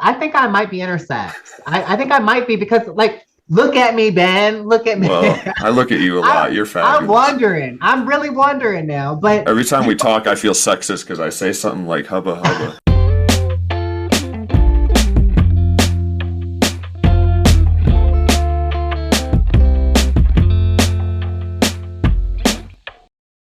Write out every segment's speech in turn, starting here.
I think I might be intersex. I think I might be because, like, look at me, Ben. Look at me. Well, I look at you a lot. You're I'm fabulous. wondering. I'm really wondering now. But Every time we talk, I feel sexist because I say something like hubba hubba.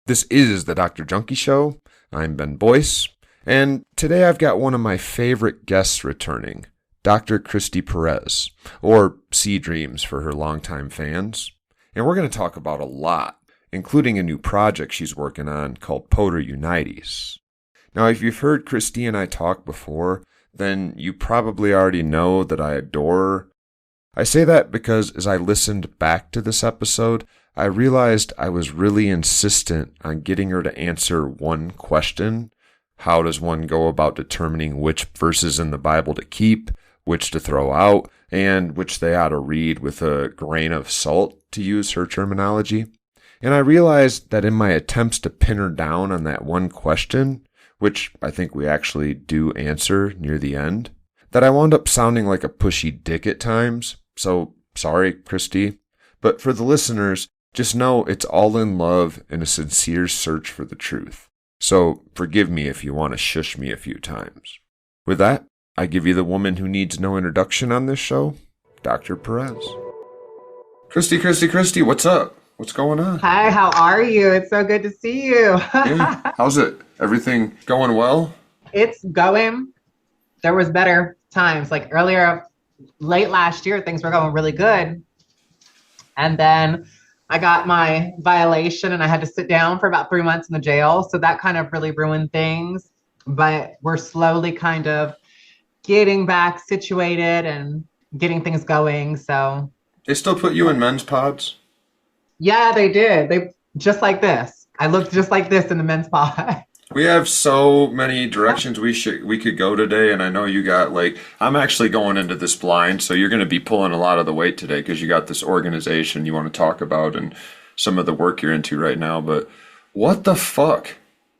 This is the Dr. Junkie Show. I'm Ben Boyce, and today I've got one of my favorite guests returning, Dr. Christy Perez, or Sea Dreams for her longtime fans. And we're going to talk about a lot, including a new project she's working on called Poter Unites. Now, if you've heard Christy and I talk before, then you probably already know that I adore her. I say that because as I listened back to this episode, I realized I was really insistent on getting her to answer one question. How does one go about determining which verses in the Bible to keep, which to throw out, and which they ought to read with a grain of salt, to use her terminology? And I realized that in my attempts to pin her down on that one question, which I think we actually do answer near the end, that I wound up sounding like a pushy dick at times. So, sorry, Christy. But for the listeners, just know it's all in love and a sincere search for the truth. So, forgive me if you want to shush me a few times. With that, I give you the woman who needs no introduction on this show, Dr. Perez. Christy, what's up? What's going on? hi, how are you? It's so good to see you. Yeah, how's it? Everything going well? It's going. There was better times. Like earlier, late last year, things were going really good. And then I got my violation and I had to sit down for about 3 months in the jail. So that kind of really ruined things. But we're slowly kind of getting back situated and getting things going. So They still put you in men's pods? yeah, they did. They just like this. I looked just like this in the men's pod. We have so many directions we could go today, and I know you got I'm actually going into this blind, so you're going to be pulling a lot of the weight today because you got this organization you want to talk about and some of the work you're into right now. But what the fuck?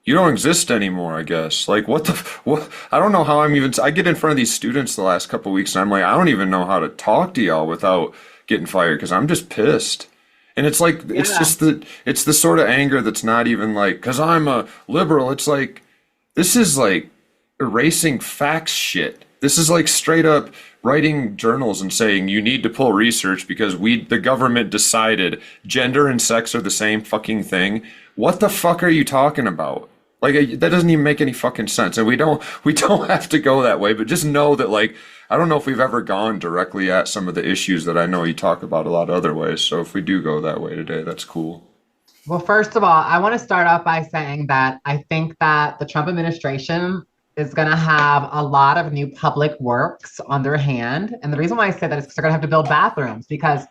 You don't exist anymore, I guess. What? I don't know how I get in front of these students the last couple of weeks, and I'm like, I don't even know how to talk to y'all without getting fired because I'm just pissed. And it's like, it's the sort of anger that's not even because I'm a liberal. It's like, this is like erasing facts shit. This is like straight up writing journals and saying you need to pull research because the government decided gender and sex are the same fucking thing. What the fuck are you talking about? That doesn't even make any fucking sense. And we don't have to go that way, but just know that I don't know if we've ever gone directly at some of the issues that I know you talk about a lot of other ways. So if we do go that way today, that's cool. Well, first of all, I want to start off by saying that I think that the Trump administration is going to have a lot of new public works on their hand. And the reason why I say that is because they're going to have to build bathrooms because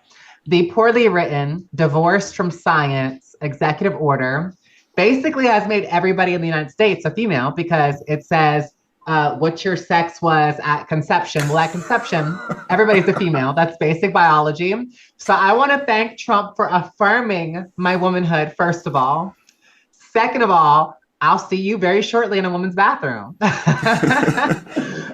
the poorly written, divorced from science executive order basically has made everybody in the United States a female because it says what your sex was at conception. Well, at conception, everybody's a female. That's basic biology. So I want to thank Trump for affirming my womanhood, first of all. Second of all, I'll see you very shortly in a woman's bathroom.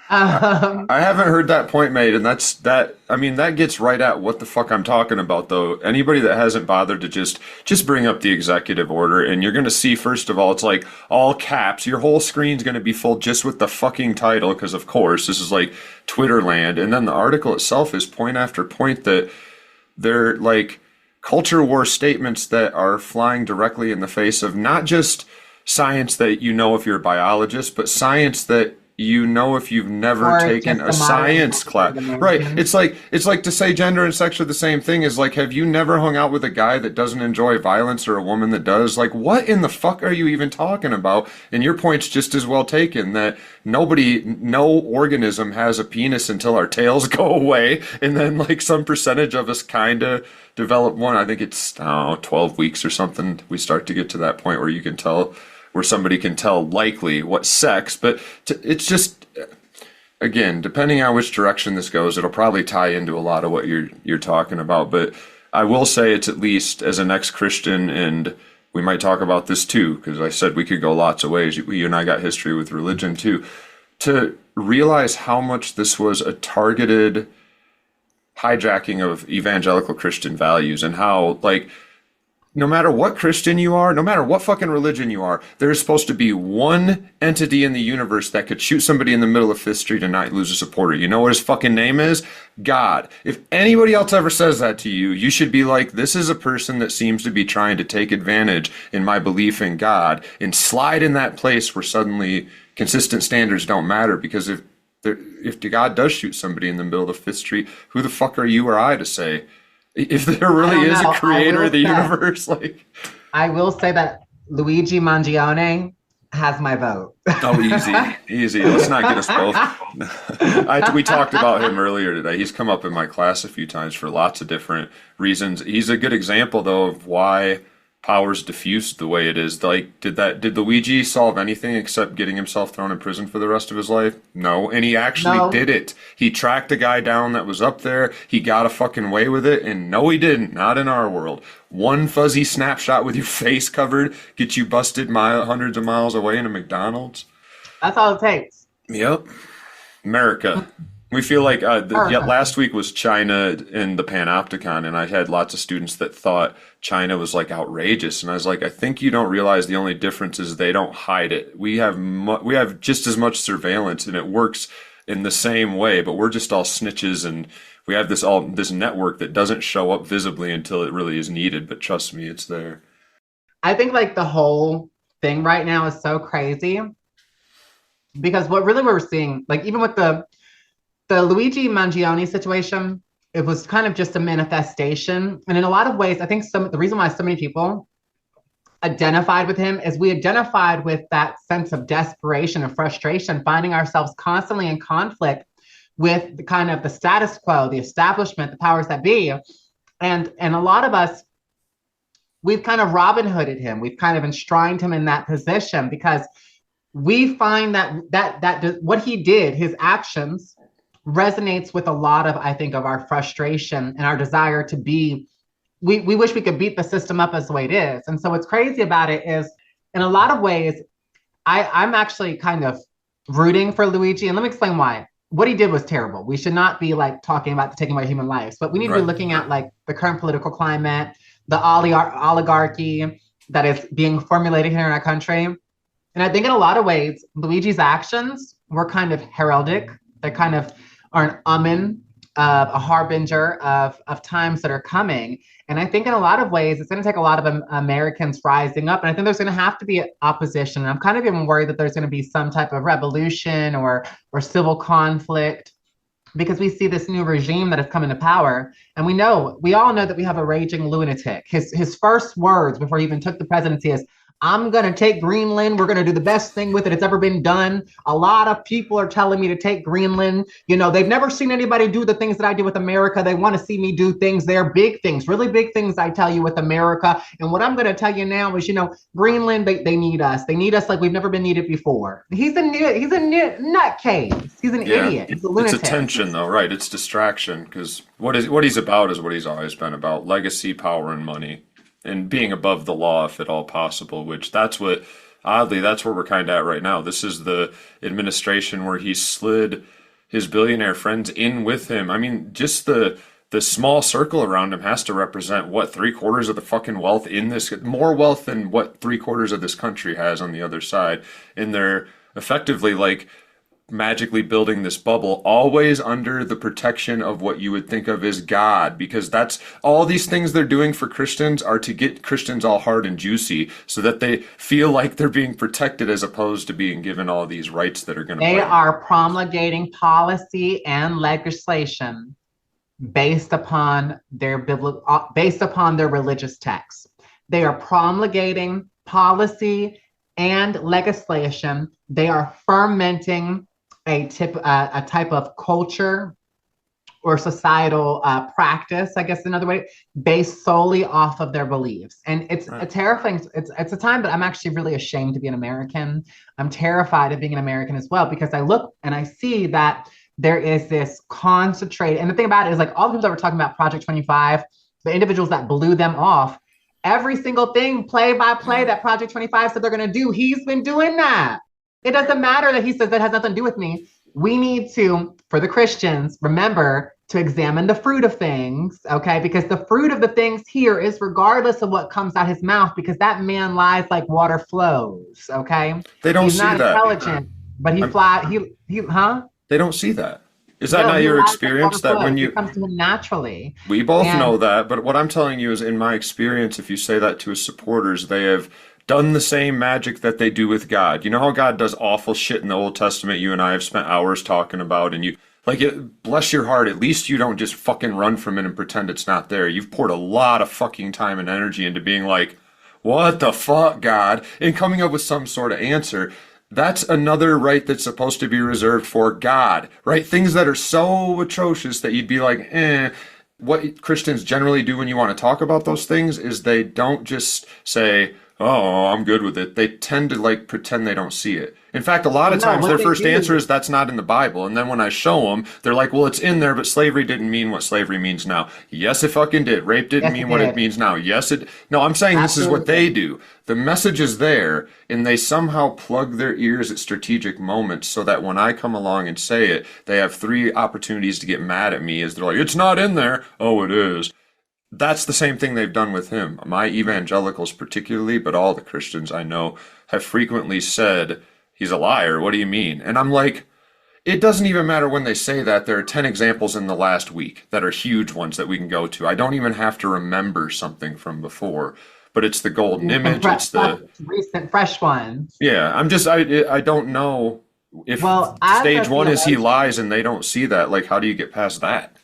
I haven't heard that point made, and that gets right at what the fuck I'm talking about, though. Anybody that hasn't bothered to just bring up the executive order, and you're going to see, first of all, it's like all caps. Your whole screen's going to be full just with the fucking title, because of course, this is like Twitter land. And then the article itself is point after point that they're like culture war statements that are flying directly in the face of not just science that you know if you're a biologist, but science that you know if you've never taken a science class. Right. It's like to say gender and sex are the same thing is like, have you never hung out with a guy that doesn't enjoy violence or a woman that does? Like, what in the fuck are you even talking about? And your point's just as well taken that no organism has a penis until our tails go away. And then some percentage of us kind of develop one. I think it's 12 weeks or something. We start to get to that point where you can tell where somebody can tell likely what sex, but it's just, again, depending on which direction this goes, it'll probably tie into a lot of what you're talking about. But I will say it's at least as an ex-Christian, and we might talk about this too, because I said we could go lots of ways. You and I got history with religion too. to realize how much this was a targeted hijacking of evangelical Christian values, and how, like, no matter what Christian you are, no matter what fucking religion you are, there's supposed to be one entity in the universe that could shoot somebody in the middle of Fifth Street and not lose a supporter. You know what his fucking name is? God. If anybody else ever says that to you, you should be like, this is a person that seems to be trying to take advantage in my belief in God and slide in that place where suddenly consistent standards don't matter. Because if God does shoot somebody in the middle of Fifth Street, who the fuck are you or I to say? If there really is a creator of the universe, like, I will say that Luigi Mangione has my vote. Oh, easy. Let's not get us both. We talked about him earlier today. He's come up in my class a few times for lots of different reasons. He's a good example, though, of why power's diffused the way it is. Like, did Luigi solve anything except getting himself thrown in prison for the rest of his life? No, and he actually did it. He tracked a guy down that was up there. He got a fucking way with it, and no, he didn't. Not in our world. One fuzzy snapshot with your face covered gets you busted hundreds of miles away in a McDonald's. That's all it takes. Yep. America. We feel like last week was China and the Panopticon, and I had lots of students that thought China was like outrageous, and I was like, I think you don't realize the only difference is they don't hide it. We have just as much surveillance, and it works in the same way, but we're just all snitches, and we have this network that doesn't show up visibly until it really is needed. But trust me, it's there. I think like the whole thing right now is so crazy because what really we're seeing, like even with the Luigi Mangione situation, it was kind of just a manifestation. And in a lot of ways, I think the reason why so many people identified with him is we identified with that sense of desperation and frustration, finding ourselves constantly in conflict with the kind of the status quo, the establishment, the powers that be. And a lot of us, we've kind of Robin Hooded him. We've kind of enshrined him in that position because we find that what he did, his actions, resonates with a lot of, I think, of our frustration and our desire to be, we wish we could beat the system up as the way it is. And so what's crazy about it is, in a lot of ways, I'm actually kind of rooting for Luigi. And let me explain why. What he did was terrible. We should not be like talking about taking away human lives, but we need to be looking at like the current political climate, the oligarchy that is being formulated here in our country. And I think in a lot of ways, Luigi's actions were kind of heraldic. They kind of are an omen, a harbinger of times that are coming. And I think in a lot of ways, it's going to take a lot of Americans rising up. And I think there's going to have to be opposition. And I'm kind of even worried that there's going to be some type of revolution or civil conflict because we see this new regime that has come into power. And we all know that we have a raging lunatic. His first words before he even took the presidency is, I'm going to take Greenland. We're going to do the best thing with it. It's ever been done. A lot of people are telling me to take Greenland. You know, they've never seen anybody do the things that I did with America. They want to see me do things. They're big things, really big things, I tell you, with America. And what I'm going to tell you now is, Greenland, they need us. They need us like we've never been needed before. He's a nutcase. He's an idiot. He's a lunatic. It's attention, though, right? It's distraction, because what he's about is what he's always been about: legacy, power, and money. And being above the law, if at all possible, which that's where we're kind of at right now. This is the administration where he slid his billionaire friends in with him. I mean, just the small circle around him has to represent, what, 3/4 of the fucking wealth in this, more wealth than what 3/4 of this country has on the other side. And they're effectively like magically building this bubble, always under the protection of what you would think of as God, because that's all these things they're doing for Christians are to get Christians all hard and juicy so that they feel like they're being protected as opposed to being given all these rights that are going to They are promulgating policy and legislation based upon their religious texts. They are promulgating policy and legislation. They are fermenting a type of culture or societal practice, I guess another way, based solely off of their beliefs. And it's a terrifying, it's a time that I'm actually really ashamed to be an American. I'm terrified of being an American as well, because I look and I see that there is this concentrated, and the thing about it is, like, all the people that were talking about Project 25, the individuals that blew them off, every single thing play by play that Project 25 said they're going to do, he's been doing that. It doesn't matter that he says that has nothing to do with me. We need to, for the Christians, remember to examine the fruit of things, okay? Because the fruit of the things here is regardless of what comes out his mouth, because that man lies like water flows, okay? They don't He's see not that. intelligent, but huh? They don't see that. Is that No, not he your lies like water experience that flows. when It you comes to him naturally. we both And know that, but what I'm telling you is in my experience, if you say that to his supporters, they have done the same magic that they do with God. You know how God does awful shit in the Old Testament you and I have spent hours talking about and you like it, bless your heart, at least you don't just fucking run from it and pretend it's not there. You've poured a lot of fucking time and energy into being like, what the fuck, God? And coming up with some sort of answer. That's another right that's supposed to be reserved for God, right? Things that are so atrocious that you'd be like, eh. What Christians generally do when you want to talk about those things is they don't just say, oh, I'm good with it. They tend to like pretend they don't see it. In fact, a lot of no, times what their they first answer do, is that's not in the Bible. And then when I show them, they're like, well, it's in there, but slavery didn't mean what slavery means now. Yes, it fucking did. Rape didn't yes, it mean what it did. means now. Yes, it. No, I'm saying this is what they Absolutely. do. The message is there, and they somehow plug their ears at strategic moments so that when I come along and say it, they have three opportunities to get mad at me as they're like, it's not in there. Oh, it is. That's the same thing they've done with him. My evangelicals, particularly, but all the Christians I know, have frequently said, he's a liar. What do you mean? And I'm like, it doesn't even matter when they say that. There are 10 examples in the last week that are huge ones that we can go to. I don't even have to remember something from before, but it's the golden And image. It's the, recent, fresh ones. yeah, I don't know if Well, as a stage one is he theologian, lies and they don't see that. Like, how do you get past that?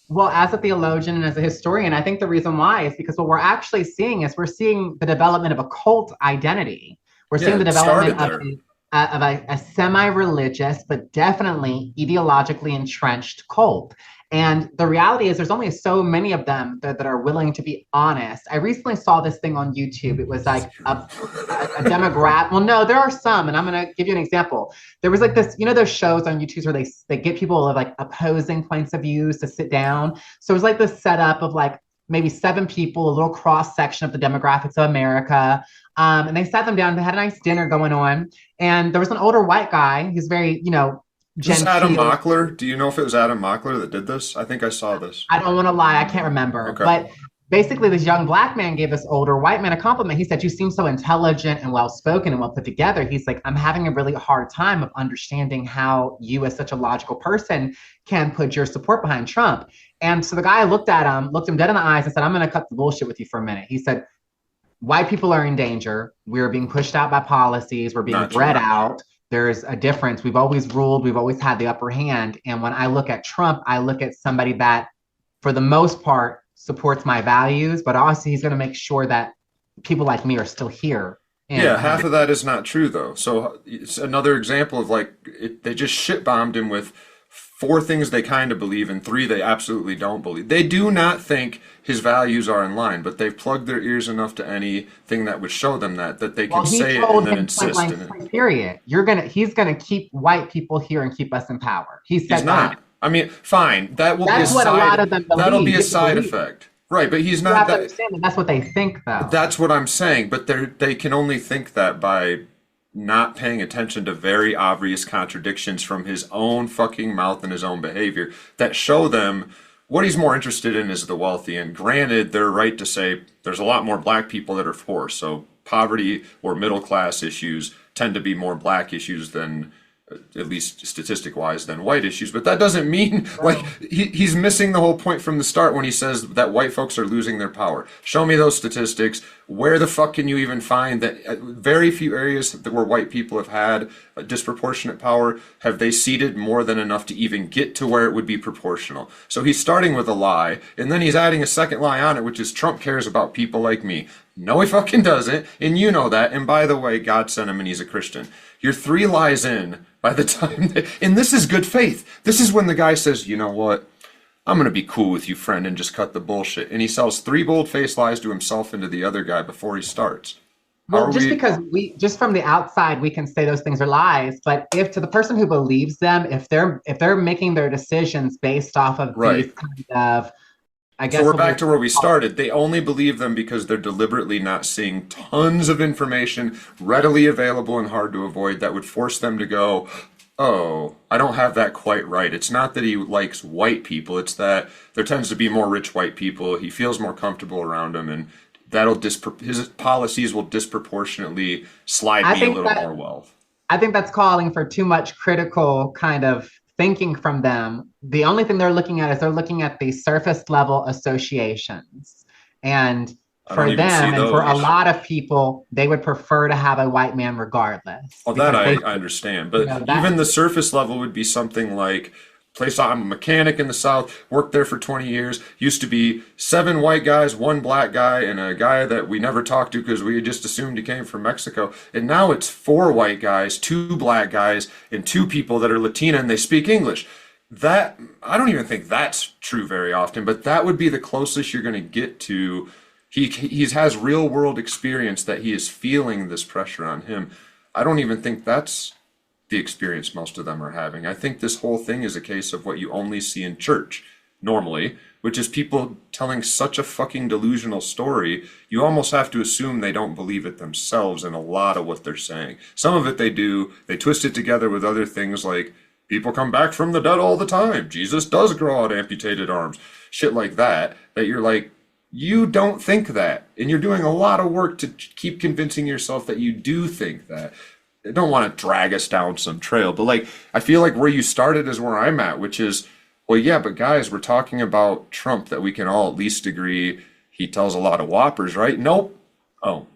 well, as a theologian and as a historian, I think the reason why is because what we're actually seeing is we're seeing the development of a cult identity. We're Yeah, seeing the it started development of there. a semi-religious, but definitely ideologically entrenched cult. And the reality is there's only so many of them that are willing to be honest. I recently saw this thing on YouTube. It was like a demographic. Well, no, there are some, and I'm going to give you an example. There was like this, those shows on YouTube where they get people of like opposing points of views to sit down. So it was like this setup of like maybe seven people, a little cross section of the demographics of America. And they sat them down. They had a nice dinner going on, and there was an older white guy. He's very, Is this Adam genteel. Mockler? Do you know if it was Adam Mockler that did this? I think I saw this. I don't want to lie, I can't remember. Okay. But basically, this young black man gave this older white man a compliment. He said, "You seem so intelligent and well spoken and well put together." He's like, "I'm having a really hard time of understanding how you, as such a logical person, can put your support behind Trump." And so the guy looked at him, looked him dead in the eyes, and said, "I'm going to cut the bullshit with you for a minute." He said, "White people are in danger. We're being pushed out by policies. We're being Not bred true. out. There's a difference. We've always ruled. We've always had the upper hand. And when I look at Trump, I look at somebody that, for the most part, supports my values, but also he's going to make sure that people like me are still here." Yeah, And half of that is not true though. So it's another example of like they just shit bombed him with four things they kind of believe and three they absolutely don't believe. They do not think his values are in line, but they've plugged their ears enough to anything that would show them that they well, can he say it told and then him point insist blank, in it. period. He's gonna keep white people here and keep us in power. He He's said that. not. I mean, fine, that will be a That's what a lot side of them that'll be believe. a You have to side believe. effect. Right, but he's You not have to that. understand that that's what they think, though. That's what I'm saying, but they can only think that by not paying attention to very obvious contradictions from his own fucking mouth and his own behavior that show them what he's more interested in is the wealthy. And granted, they're right to say there's a lot more black people that are poor, so poverty or middle class issues tend to be more black issues than at least statistic wise than white issues, but that doesn't mean like he's missing the whole point from the start when he says that white folks are losing their power. Show me those statistics. Where the fuck can you even find that very few areas where white people have had a disproportionate power have they ceded more than enough to even get to where it would be proportional? So he's starting with a lie and then he's adding a second lie on it, which is Trump cares about people like me. No, he fucking doesn't, and you know that. And by the way, God sent him and he's a Christian. You're three lies in by the time and this is good faith. This is when the guy says, you know what? I'm going to be cool with you, friend, and just cut the bullshit. And he sells three bold-faced lies to himself and to the other guy before he starts. How Well, are just we? because just from the outside, we can say those things are lies, but if to the person who believes them, if they're making their decisions based off of Right. these kind of I So guess we're what back we to where we started. They only believe them because they're deliberately not seeing tons of information readily available and hard to avoid that would force them to go, oh, I don't have that quite right. It's not that he likes white people, it's that there tends to be more rich white people. He feels more comfortable around them, and his policies will disproportionately slide I me a think little that more wealth. I think that's calling for too much critical kind of thinking from them. The only thing they're looking at is they're looking at the surface level associations. And I don't for even see them and for a those. lot of people, they would prefer to have a white man regardless Oh, that because I understand. But that even the surface level would be something like, place I'm a mechanic in the South, worked there for 20 years, used to be 7 white guys, 1 black guy, and a guy that we never talked to because we just assumed he came from Mexico. And now it's 4 white guys, 2 black guys, and 2 people that are Latina and they speak English. That, I don't even think that's true very often, but that would be the closest you're going to get to. He has real world experience that he is feeling this pressure on him. I don't even think that's the experience most of them are having. I think this whole thing is a case of what you only see in church normally, which is people telling such a fucking delusional story. You almost have to assume they don't believe it themselves in a lot of what they're saying. Some of it they do. They twist it together with other things like people come back from the dead all the time. Jesus does grow out amputated arms. Shit like that, that you're like, you don't think that. And you're doing a lot of work to keep convincing yourself that you do think that. I don't want to drag us down some trail, but like, I feel like where you started is where I'm at, which is, well, yeah, but guys, we're talking about Trump that we can all at least agree he tells a lot of whoppers, right? Nope. Oh,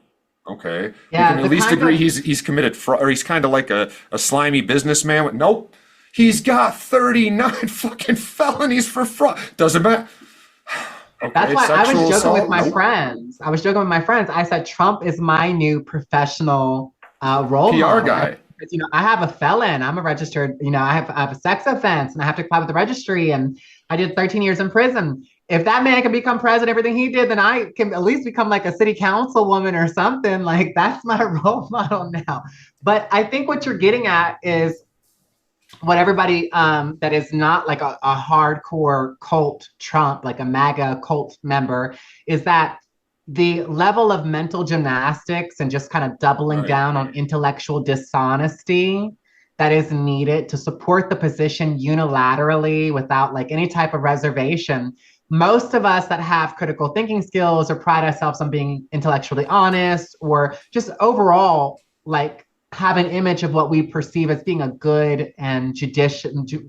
okay. We can yeah, at the least kind agree of he's committed fraud, or he's kind of like a slimy businessman. Nope. He's got 39 fucking felonies for fraud. Doesn't matter. That's Okay, why I was sexual joking with assault? my Nope. friends. I was joking with my friends. I said Trump is my new professional role PR model. guy. Because, I have a felon. I'm a registered, I have a sex offense and I have to comply with the registry. And I did 13 years in prison. If that man can become president, everything he did, then I can at least become like a city councilwoman or something. Like that's my role model now. But I think what you're getting at is what everybody that is not like a hardcore cult Trump, like a MAGA cult member, is that the level of mental gymnastics and just kind of doubling Right. down on intellectual dishonesty that is needed to support the position unilaterally without like any type of reservation. Most of us that have critical thinking skills or pride ourselves on being intellectually honest or just overall like have an image of what we perceive as being a good and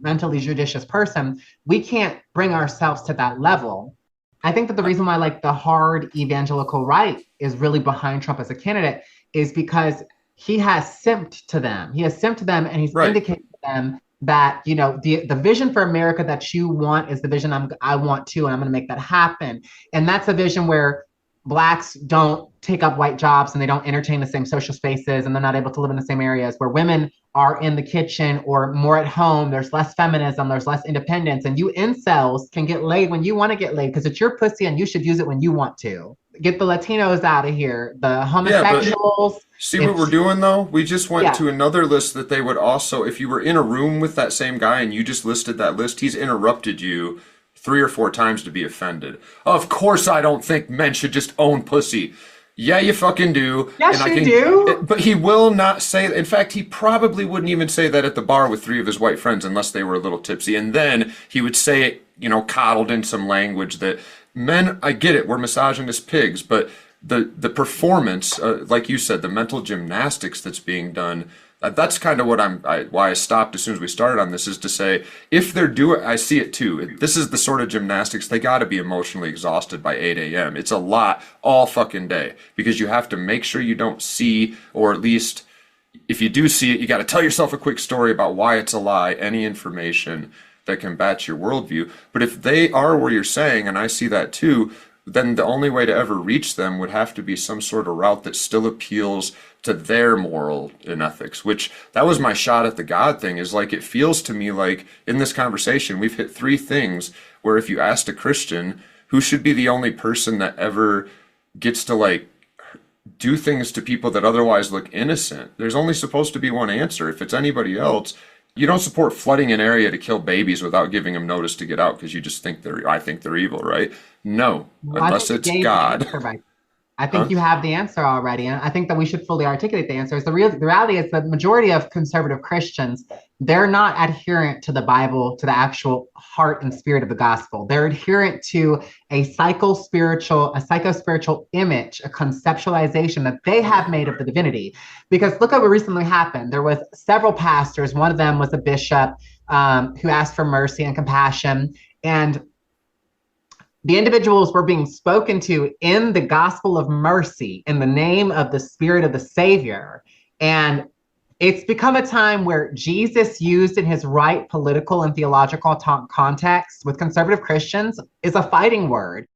mentally judicious person, we can't bring ourselves to that level. I think that the reason why like the hard evangelical right is really behind Trump as a candidate is because he has simped to them. He has simped to them and he's Right. indicated to them that the vision for America that you want is the vision I want too, and I'm going to make that happen. And that's a vision where blacks don't take up white jobs and they don't entertain the same social spaces and they're not able to live in the same areas where women are in the kitchen or more at home. There's less feminism, there's less independence, and you incels can get laid when you want to get laid because it's your pussy and you should use it when you want to. Get the Latinos out of here, the Yeah, but homosexuals. see what we're It's doing though? We just went yeah, to another list that they would also, if you were in a room with that same guy and you just listed that list, he's interrupted you 3 or 4 times to be offended. Of course, I don't think men should just own pussy. Yeah, you fucking do. And yes, I you can, do. but he will not say, in fact, he probably wouldn't even say that at the bar with 3 of his white friends unless they were a little tipsy. And then he would say it, coddled in some language that men, I get it, we're misogynist pigs, but the performance, like you said, the mental gymnastics that's being done. That's kind of what why I stopped as soon as we started on this is to say if they're doing, I see it too. This is the sort of gymnastics they got to be emotionally exhausted by 8 a.m. It's a lot all fucking day because you have to make sure you don't see, or at least if you do see it, you got to tell yourself a quick story about why it's a lie. Any information that combats your worldview. But if they are where you're saying, and I see that too, then the only way to ever reach them would have to be some sort of route that still appeals to their moral and ethics, which that was my shot at the God thing is like, it feels to me like in this conversation, we've hit 3 things where if you asked a Christian who should be the only person that ever gets to like do things to people that otherwise look innocent, there's only supposed to be one answer. If it's anybody else, You don't support flooding an area to kill babies without giving them notice to get out because you just think I think they're evil, right? No, Well, I unless think you it's gave the God. answer right. I think Huh? you have the answer already. And I think that we should fully articulate the answers. The reality is the majority of conservative Christians, they're not adherent to the Bible, to the actual heart and spirit of the gospel. They're adherent to a psycho-spiritual image, a conceptualization that they have made of the divinity. Because look at what recently happened. There was several pastors. One of them was a bishop who asked for mercy and compassion. And the individuals were being spoken to in the gospel of mercy in the name of the spirit of the Savior. And it's become a time where Jesus, used in his right political and theological context with conservative Christians, is a fighting word.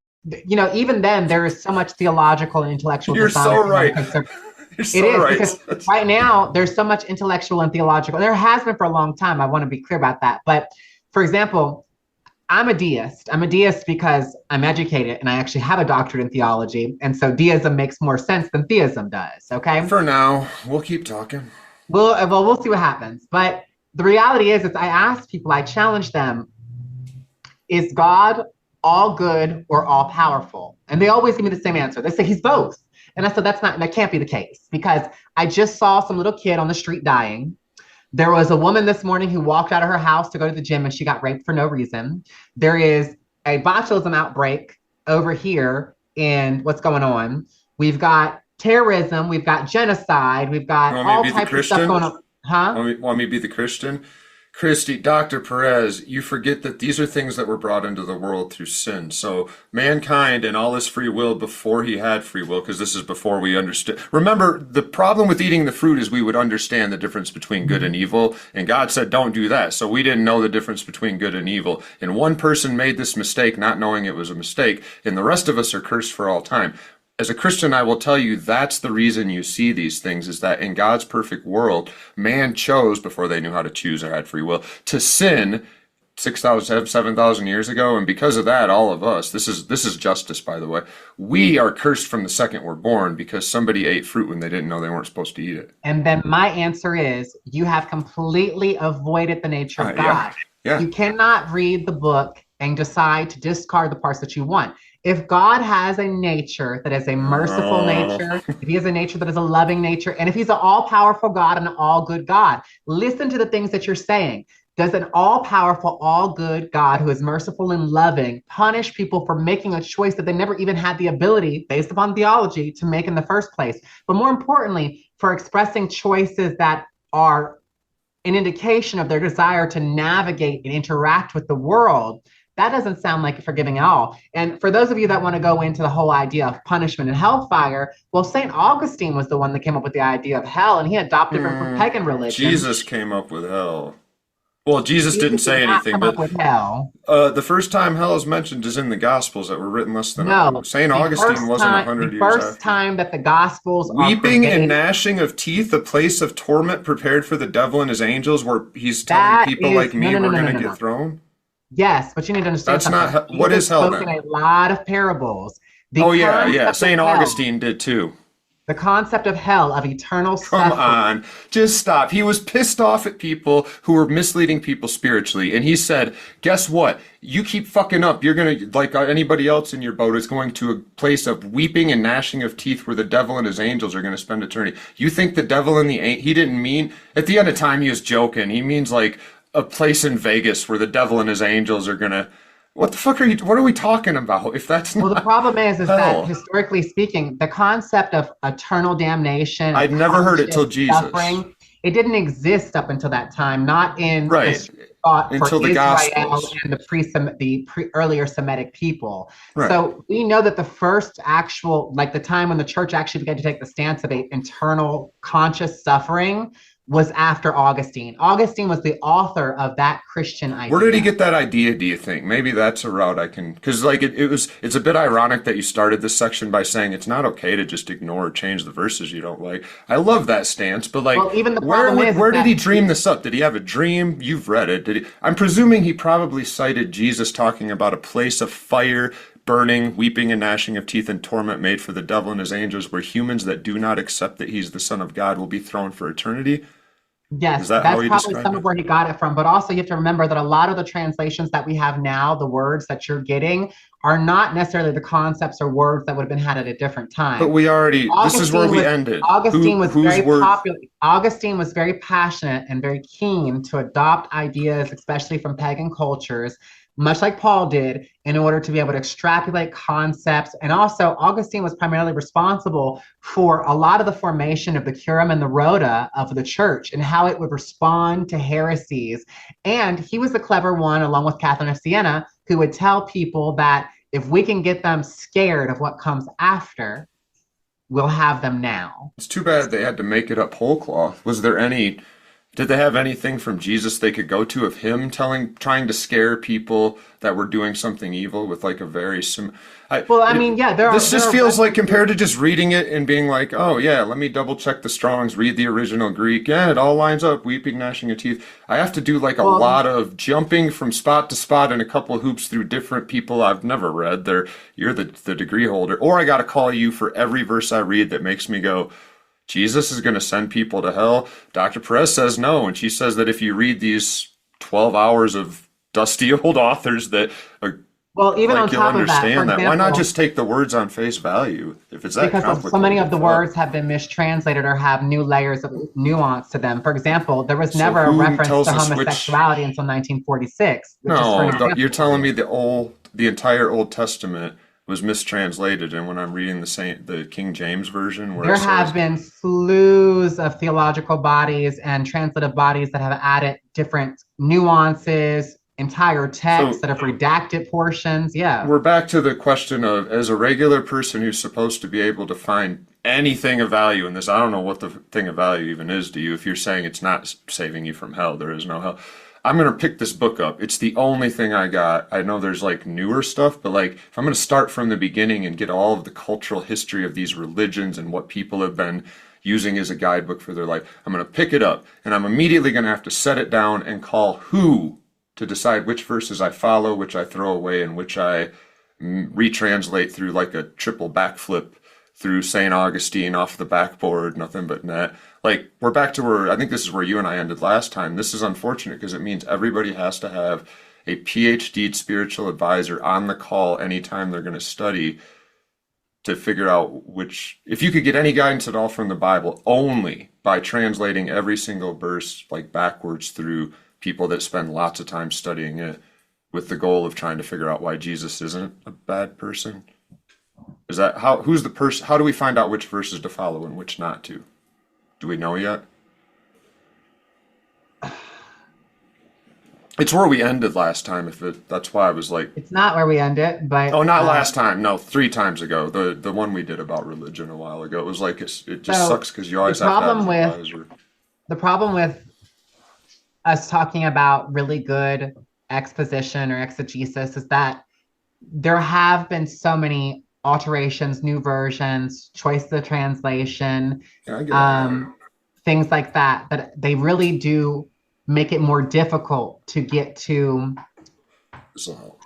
You know, even then, there is so much theological and intellectual You're so dishonesty among right. conservative. You're It so is right. because right now there's so much intellectual and theological. There has been for a long time. I want to be clear about that. But for example, I'm a deist. I'm a deist because I'm educated and I actually have a doctorate in theology. And so deism makes more sense than theism does. Okay. For now, we'll keep talking. We'll see what happens. But the reality is I ask people, I challenge them, is God all good or all powerful? And they always give me the same answer. They say he's both. And I said, that can't be the case because I just saw some little kid on the street dying. There was a woman this morning who walked out of her house to go to the gym and she got raped for no reason. There is a botulism outbreak over here in what's going on. We've got terrorism, we've got genocide, we've got You want me to all be the types of stuff Christian? going on. Huh? Want me to be the Christian? Christy, Dr. Perez, you forget that these are things that were brought into the world through sin. So mankind and all his free will before he had free will, because this is before we understood. Remember, the problem with eating the fruit is we would understand the difference between good and evil. And God said, don't do that. So we didn't know the difference between good and evil. And one person made this mistake not knowing it was a mistake. And the rest of us are cursed for all time. As a Christian, I will tell you that's the reason you see these things is that in God's perfect world, man chose, before they knew how to choose or had free will, to sin 6,000, 7,000 years ago. And because of that, all of us, this is justice, by the way, we are cursed from the second we're born because somebody ate fruit when they didn't know they weren't supposed to eat it. And then my answer is you have completely avoided the nature of God. Yeah. You cannot read the book and decide to discard the parts that you want. If God has a nature that is a merciful nature, if he has a nature that is a loving nature, and if he's an all-powerful God and an all-good God, listen to the things that you're saying. Does an all-powerful, all-good God who is merciful and loving punish people for making a choice that they never even had the ability, based upon theology, to make in the first place? But more importantly, for expressing choices that are an indication of their desire to navigate and interact with the world? That doesn't sound like forgiving at all. And for those of you that want to go into the whole idea of punishment and hellfire, well, St. Augustine was the one that came up with the idea of hell, and he adopted it from pagan religion. Jesus came up with hell. Well, Jesus didn't say did not anything, come but up with hell. The first time hell is mentioned is in the Gospels that were written less than No, St. Augustine wasn't 100 the years first after. time that the Gospels are Weeping and pervaded, gnashing of teeth, a place of torment prepared for the devil and his angels, where he's telling that people is like me no, no, we're no, no, going to no, get no. thrown. Yes, but you need to understand That's something. not what is hell spoke in then? a lot of parables. The Oh yeah, concept yeah. of St. hell- Augustine did too. The concept of hell, of eternal Come suffering. on, just stop. He was pissed off at people who were misleading people spiritually, and he said, guess what? You keep fucking up. You're going to, like anybody else in your boat, is going to a place of weeping and gnashing of teeth where the devil and his angels are going to spend eternity. You think the devil and he didn't mean, at the end of time he was joking. He means like a place in Vegas where the devil and his angels are going to, what the fuck what are we talking about? If that's not Well, the problem is hell. that historically speaking, the concept of eternal damnation, I'd never heard it till Jesus. suffering, it didn't exist up until that time, not in Right. the thought for Until the Israel Gospels. and the earlier Semitic people. Right. So we know that the first actual, like the time when the church actually began to take the stance of a internal conscious suffering was after Augustine. Augustine was the author of that Christian idea. Where did he get that idea, do you think? Maybe that's a route I can, because like it's a bit ironic that you started this section by saying it's not okay to just ignore or change the verses you don't like. I love that stance, but like, Well, even the where problem is did that- he dream this up? Did he have a dream? You've read it. Did he? I'm presuming he probably cited Jesus talking about a place of fire, burning, weeping and gnashing of teeth and torment made for the devil and his angels, where humans that do not accept that he's the Son of God will be thrown for eternity. Yes, Is that how that's he probably described some of it? where he got it from. But also, you have to remember that a lot of the translations that we have now, the words that you're getting, are not necessarily the concepts or words that would have been had at a different But time. we already, this is where Augustine we was ended. Augustine was Whose very word? popular. Augustine was very passionate and very keen to adopt ideas, especially from pagan cultures, much like Paul did, in order to be able to extrapolate concepts. And also, Augustine was primarily responsible for a lot of the formation of the Curum and the Rota of the church and how it would respond to heresies. And he was the clever one, along with Catherine of Siena, who would tell people that if we can get them scared of what comes after, we'll have them now. It's too bad they had to make it up whole cloth. Was there any, did they have anything from Jesus they could go to of him trying to scare people that were doing something evil with like a very Well, I mean, yeah, this there just are feels like references. compared to just reading it and being like, oh yeah, let me double check the Strongs, read the original Greek. Yeah, it all lines up, weeping, gnashing of teeth. I have to do like a Well, lot of jumping from spot to spot and a couple of hoops through different people I've never read. You're the degree holder. Or I got to call you for every verse I read that makes me go, Jesus is going to send people to hell. Dr. Perez says no, and she says that if you read these 12 hours of dusty old authors that are well, even on like you'll top of that, for understand that. Why not example, just take the words on face value if it's that because of so many of complicated? the Fuck. words have been mistranslated or have new layers of nuance to them. For example, there was So never a who reference tells to us which? homosexuality until 1946, just for an No, you're example for telling me you. the entire Old Testament was mistranslated, and when I'm reading the King James version where it There have says, been slews of theological bodies and translative bodies that have added different nuances, entire texts so that have redacted portions. Yeah. we're back to the question of, as a regular person who's supposed to be able to find anything of value in this, I don't know what the thing of value even is to you. If you're saying it's not saving you from hell, there is no hell. I'm going to pick this book up. It's the only thing I got. I know there's like newer stuff, but like if I'm going to start from the beginning and get all of the cultural history of these religions and what people have been using as a guidebook for their life, I'm going to pick it up and I'm immediately going to have to set it down and call who to decide which verses I follow, which I throw away, and which I retranslate through like a triple backflip through St. Augustine off the backboard, nothing but net. Like, we're back to where I think this is where you and I ended last time. This is unfortunate because it means everybody has to have a PhD spiritual advisor on the call anytime they're going to study to figure out which, if you could get any guidance at all from the Bible only by translating every single verse like backwards through people that spend lots of time studying it with the goal of trying to figure out why Jesus isn't a bad person. Is that who's the person? How do we find out which verses to follow and which not to? Do we know yet? It's where we ended last time. That's why I was like, It's not where we end it, but oh, not last time. No, 3 times ago. The one we did about religion a while ago. It was like it just so sucks because you the always have to have problem an with advisor. the problem with us talking about really good exposition or exegesis is that there have been so many alterations, new versions, choice of translation, Yeah, I get all that. um, things like that, that they really do make it more difficult to get to So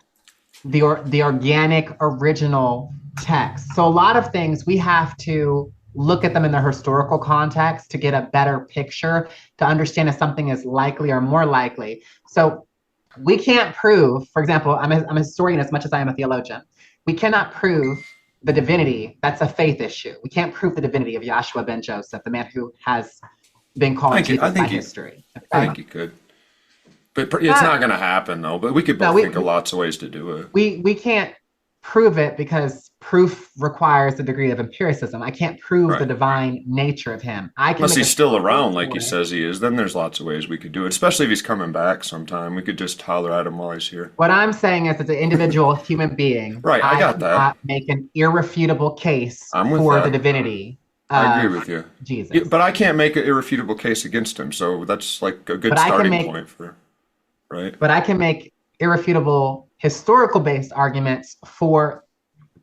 the organic original text. So a lot of things we have to look at them in their historical context to get a better picture to understand if something is likely or more likely. So we can't prove, for example, I'm a historian as much as I am a theologian. We cannot prove the divinity. That's a faith issue. We can't prove the divinity of Joshua ben Joseph, the man who has been called I Jesus by think you, history. I Okay? think you could, but it's not going to happen though. But we could No, both think of lots of ways to do it. we can't prove it because proof requires a degree of empiricism. I can't prove the Right. divine nature of him. I can Unless make he's a still case around like he for it. says he is, then there's lots of ways we could do it. Especially if he's coming back sometime. We could just holler at him while he's here. What I'm saying is, as an individual human being, Right, I I got that. cannot make an irrefutable case I'm with for the that. divinity I agree of with you. Yeah, Jesus. but I can't make an irrefutable case against him, so that's like a good But I can starting make point for, right? but I can make irrefutable historical based arguments for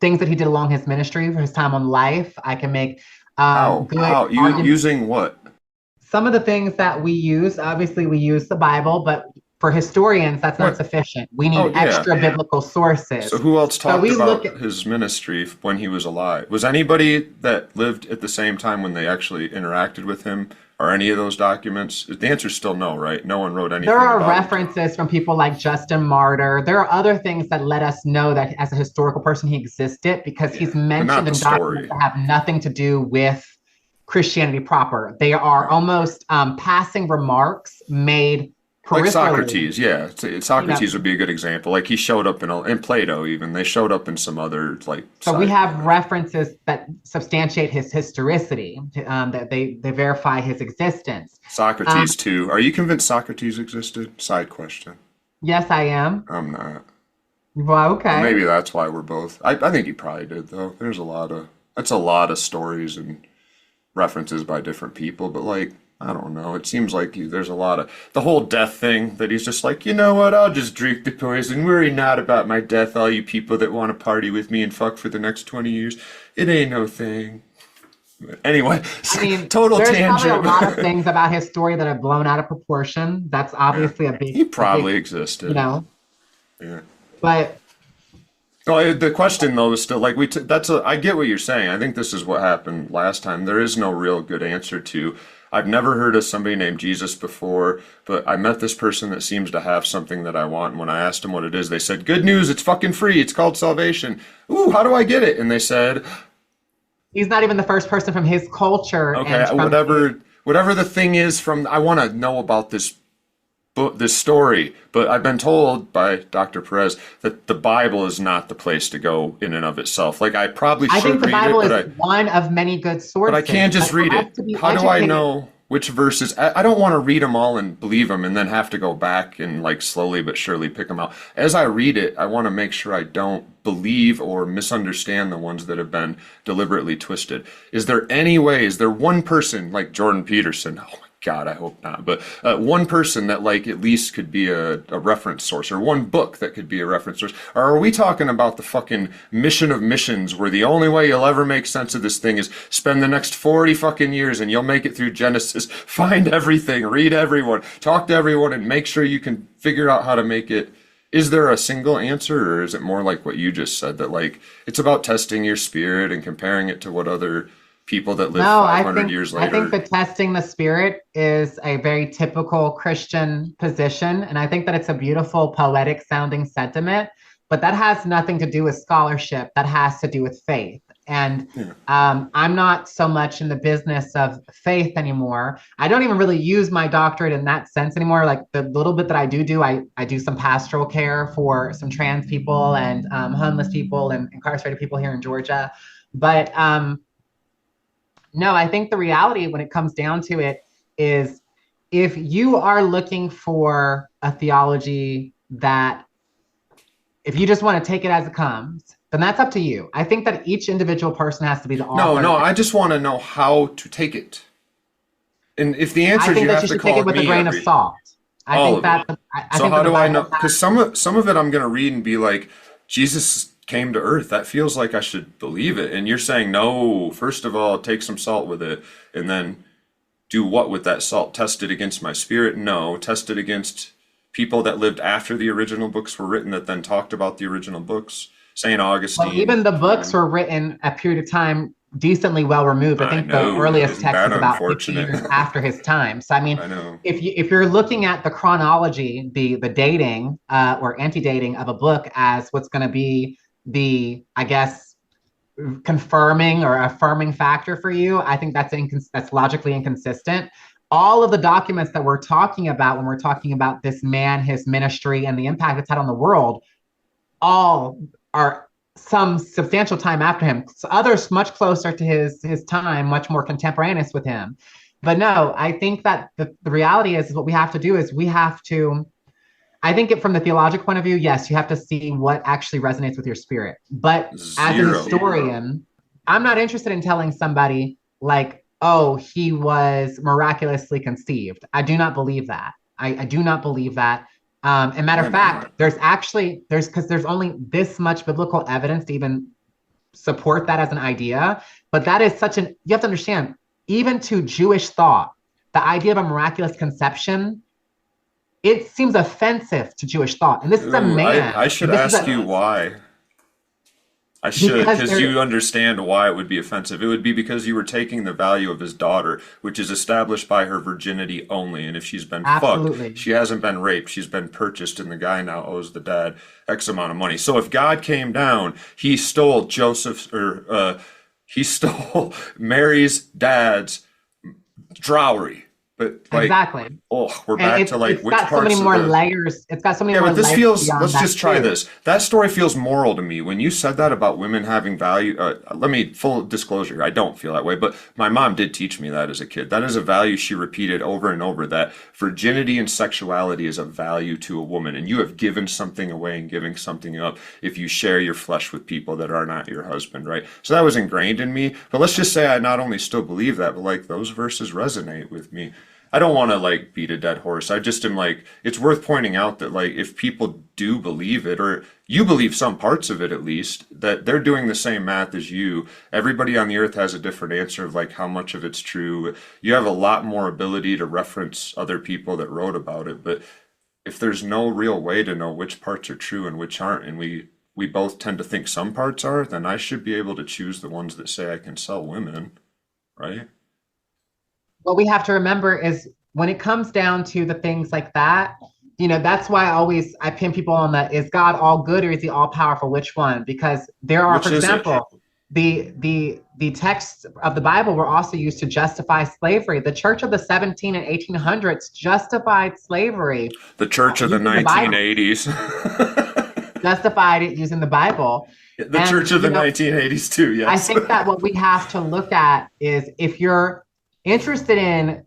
things that he did along his ministry, for his time on life. I can make How? good How? You arguments. using what? Some of the things that we use, obviously, we use the Bible, but for historians, that's not What? sufficient. We Oh, need yeah. extra biblical So sources. who else So talked we look about at, his ministry when he was alive? Was anybody that lived at the same time when they actually interacted with him Are any of those documents? The answer is still no, right? No one wrote anything There are about references from people like Justin Martyr. There are other things that let us know that as a historical person, he existed because it. Yeah, he's but not mentioned the in documents story. that have nothing to do with Christianity proper. They are Right. almost passing remarks made Like peripherally. Socrates, yeah. You know, Socrates would be a good example. Like he showed up in Plato even. They showed up in some other like so we side have narrative. references that substantiate his historicity, that they verify his existence. Um, Socrates too. Are you convinced Socrates existed? Side question. yes, I am. I'm not. Well, Well, okay. maybe that's why we're both. I think he probably did though. That's a lot of stories and references by different people, but like I don't know. It seems like there's a lot of the whole death thing that he's just like, you know what? I'll just drink the poison. Worry not about my death, all you people that want to party with me and fuck for the next 20 years. It ain't no thing. Anyway, I mean, total there's probably a tangent. lot of things about his story that are blown out of proportion. That's Yeah, obviously he a big, probably you existed. know. Yeah. But Well, the question though is still like I get what you're saying. I think this is what happened last time. There is no real good answer to. I've never heard of somebody named Jesus before, but I met this person that seems to have something that I want. And when I asked them what it is, they said, "Good news, it's fucking free. It's called salvation." Ooh, how do I get it? And they said, he's not even the first person from his culture and "Okay, from his, whatever the thing is from I want to know about this story, but I've been told by Dr. Perez that the Bible is not the place to go in and of itself. Like I probably I think should the read it, Bible is one of many good but I sources. can't just But for read us it. to be How do I educated, know which verses? I don't want to read them all and believe them and then have to go back and like slowly but surely pick them out. As I read it, I want to make sure I don't believe or misunderstand the ones that have been deliberately twisted. Is there any way, is there one person like Jordan Peterson? Oh my God, I hope not. But one person that like at least could be a reference source, or one book that could be a reference source, or are we talking about the fucking mission of missions, where the only way you'll ever make sense of this thing is spend the next 40 fucking years and you'll make it through Genesis, find everything, read everyone, talk to everyone, and make sure you can figure out how to make it. Is there a single answer, or is it more like what you just said, that like it's about testing your spirit and comparing it to what other people that live no, 500 years I think later? that testing the spirit is a very typical Christian position, and I think that it's a beautiful poetic sounding sentiment, but that has nothing to do with scholarship. That has to do with faith. And Yeah. I'm not so much in the business of faith anymore. I don't even really use my doctorate in that sense anymore. Like the little bit that I do some pastoral care for some trans people and homeless people and incarcerated people here in Georgia. But no, I think the reality when it comes down to it is if you are looking for a theology that, if you just want to take it as it comes, then that's up to you. I think that each individual person has to be the No, no, author. I just want to know how to take it. And if the I answer is think you that have you to should take it call with a me grain of every salt. I all think of it. that I So think how that the do I know? Bible Because some of it I'm gonna read and be like, Jesus came to earth. That feels like I should believe it. And you're saying no. First of all, take some salt with it, and then do what with that salt? Test it against my spirit? No. Test it against people that lived after the original books were written that then talked about the original books. Saint well, Augustine. even the books were written a period of time decently well removed. I I think the know. earliest Isn't text that is about 50 unfortunate? years after his time. So I mean, I know. if you're looking at the chronology, the dating or anti-dating of a book as what's going to be the, I guess, confirming or affirming factor for you, I think that's logically inconsistent. All of the documents that we're talking about when we're talking about this man, his ministry, and the impact it's had on the world, all are some substantial time after him. So others much closer to his time, much more contemporaneous with him. But no, I think that the reality is what we have to do is we have to. I think from the theological point of view, yes, you have to see what actually resonates with your spirit. But as a Zero. historian, I'm not interested in telling somebody like, oh, he was miraculously conceived. I do not believe that. I do not believe that. And matter Why of not? fact, there's only this much biblical evidence to even support that as an idea. But that is you have to understand, even to Jewish thought, the idea of a miraculous conception, it seems offensive to Jewish thought. And this is a Ooh, I man. should This is ask a you why. I should, because because you understand why it would be offensive. It would be because you were taking the value of his daughter, which is established by her virginity only. And if she's been fucked, absolutely. she hasn't been raped, she's been purchased, and the guy now owes the dad X amount of money. So if God came down, he stole he stole Mary's dad's dowry. But like, Exactly. oh, we're And back to like it's which got so parts many of more the layers. It's got so many yeah, more but this layers feels, beyond let's that just try too. this. That story feels moral to me. When you said that about women having value, let me, full disclosure, I don't feel that way, but my mom did teach me that as a kid. That is a value she repeated over and over, that virginity and sexuality is a value to a woman, and you have given something away and giving something up if you share your flesh with people that are not your husband, right? So that was ingrained in me, but let's just say I not only still believe that, but like those verses resonate with me. I don't want to like beat a dead horse. I just am like, it's worth pointing out that like if people do believe it, or you believe some parts of it at least, that they're doing the same math as you. Everybody on the earth has a different answer of like how much of it's true. You have a lot more ability to reference other people that wrote about it, but if there's no real way to know which parts are true and which aren't, and we both tend to think some parts are, then I should be able to choose the ones that say I can sell women, right? What we have to remember is when it comes down to the things like that, that's why I pin people on that. Is God all good or is he all powerful? Which one? Because there are, Which for is it? example, the texts of the Bible were also used to justify slavery. The church of the 17 and 1800s justified slavery The church of the using the Bible, 1980s. justified it using the Bible. The And church of the 1980s too, I yes. think that what we have to look at is if you're interested in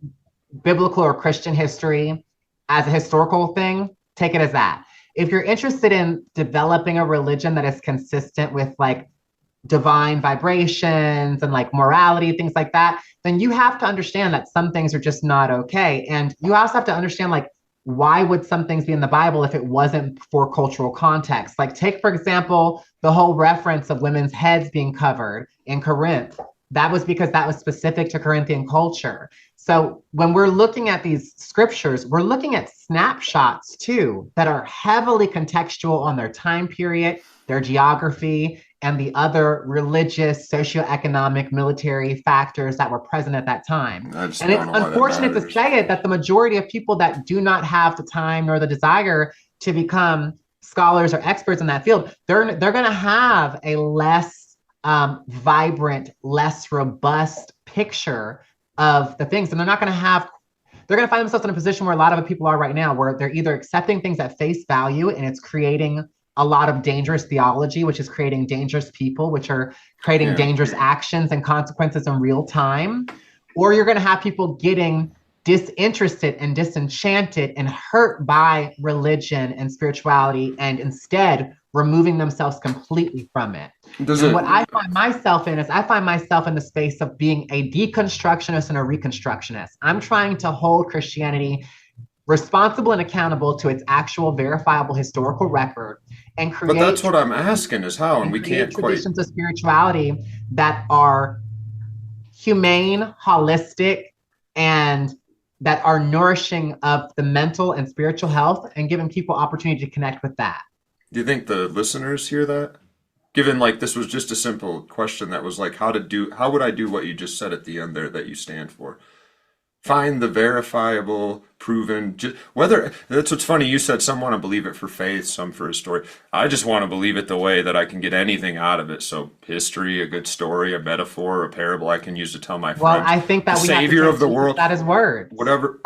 biblical or Christian history as a historical thing, take it as that. If you're interested in developing a religion that is consistent with like divine vibrations and like morality, things like that, then you have to understand that some things are just not okay. And you also have to understand like why would some things be in the Bible if it wasn't for cultural context? Like take, for example, the whole reference of women's heads being covered in Corinth. That was because that was specific to Corinthian culture. So when we're looking at these scriptures, we're looking at snapshots too that are heavily contextual on their time period, their geography, and the other religious, socioeconomic, military factors that were present at that time. I just And it's don't know why that unfortunate to matters. say it that the majority of people that do not have the time nor the desire to become scholars or experts in that field, they're going to have a less vibrant, less robust picture of the things. And they're going to find themselves in a position where a lot of people are right now, where they're either accepting things at face value and it's creating a lot of dangerous theology, which is creating dangerous people, which are creating Yeah. dangerous actions and consequences in real time. Or you're going to have people getting disinterested and disenchanted and hurt by religion and spirituality and instead removing themselves completely from it. Does And it what I find myself in is I find myself in the space of being a deconstructionist and a reconstructionist. I'm trying to hold Christianity responsible and accountable to its actual verifiable historical record and but that's create what I'm asking is how, and we can't quite. traditions of spirituality that are humane, holistic, and that are nourishing of the mental and spiritual health and giving people opportunity to connect with that. Do you think the listeners hear that? Given like this was just a simple question that was like how would I do what you just said at the end there that you stand for? Find the verifiable, proven, whether that's what's funny. You said some want to believe it for faith, some for a story. I just want to believe it the way that I can get anything out of it. So history, a good story, a metaphor, a parable I can use to tell my Well, friends. I think that The we have to Savior take of the Jesus world, at his words. whatever.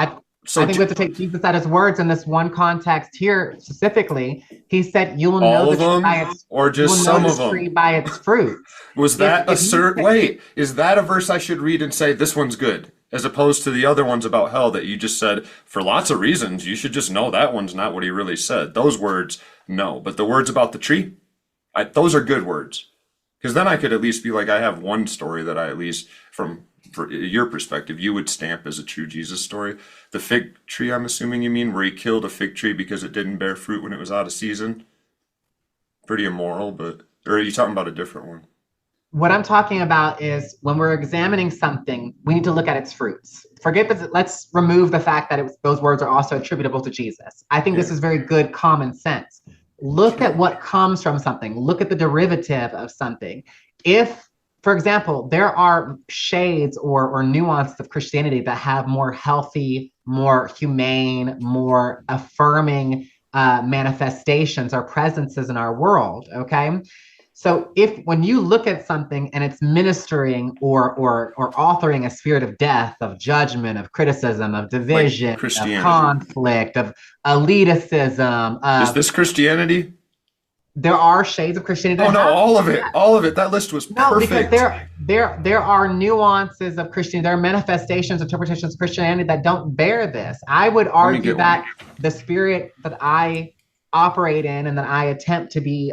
So I think we have to take Jesus at his words in this one context here specifically. He said, "You will know all the of tree them, by its or you will just know some the of them? tree by its fruit." Was that a If you wait, is that a verse I should read and say this one's good? As opposed to the other ones about hell that you just said, for lots of reasons, you should just know that one's not what he really said. Those words, no. But the words about the tree, those are good words. Because then I could at least be like, I have one story that I at least, from for your perspective, you would stamp as a true Jesus story. The fig tree, I'm assuming you mean, where he killed a fig tree because it didn't bear fruit when it was out of season. Pretty immoral, but, or are you talking about a different one? What I'm talking about is when we're examining something, we need to look at its fruits. Forget this. Let's remove the fact that those words are also attributable to Jesus. I think Yeah. this is very good common sense. look at what comes from something, look at the derivative of something. If, for example, there are shades or nuances of Christianity that have more healthy, more humane, more affirming manifestations or presences in our world, okay? So if when you look at something and it's ministering or authoring a spirit of death, of judgment, of criticism, of Like division, of Christianity. conflict, of elitism, Is of this Christianity? there are shades of Christianity Oh that no, have all of it. All of it. That list was no, because perfect. there are nuances of Christianity, there are manifestations, interpretations of Christianity that don't bear this. I would Let me argue get one. that the spirit that I operate in and that I attempt to be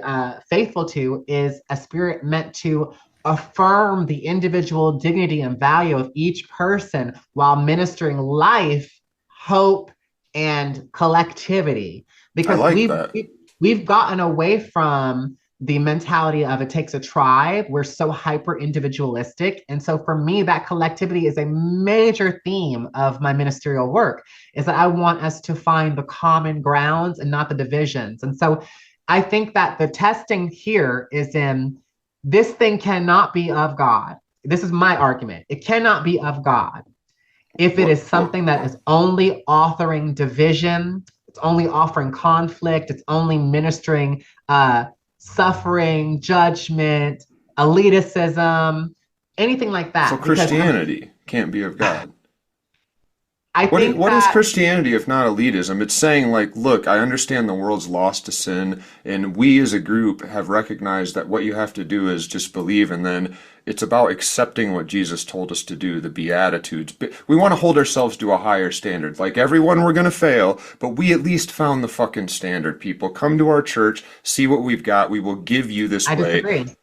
faithful to is a spirit meant to affirm the individual dignity and value of each person while ministering life, hope, and collectivity. I Because like that. we've gotten away from the mentality of it takes a tribe. We're so hyper individualistic. And so for me, that collectivity is a major theme of my ministerial work, is that I want us to find the common grounds and not the divisions. And so I think that the testing here is in this thing cannot be of God. This is my argument. It cannot be of God if it is something that is only authoring division, it's only offering conflict, it's only ministering suffering, judgment, elitism, anything like So that. Because Christianity can't be of God. I think What is that Christianity if not elitism? It's saying like, look, I understand the world's lost to sin, and we as a group have recognized that what you have to do is just believe, and then it's about accepting what Jesus told us to do, the Beatitudes. We want to hold ourselves to a higher standard. Like everyone, we're gonna fail, but we at least found the fucking standard. People, come to our church, see what we've got. We will give you this I way. disagree.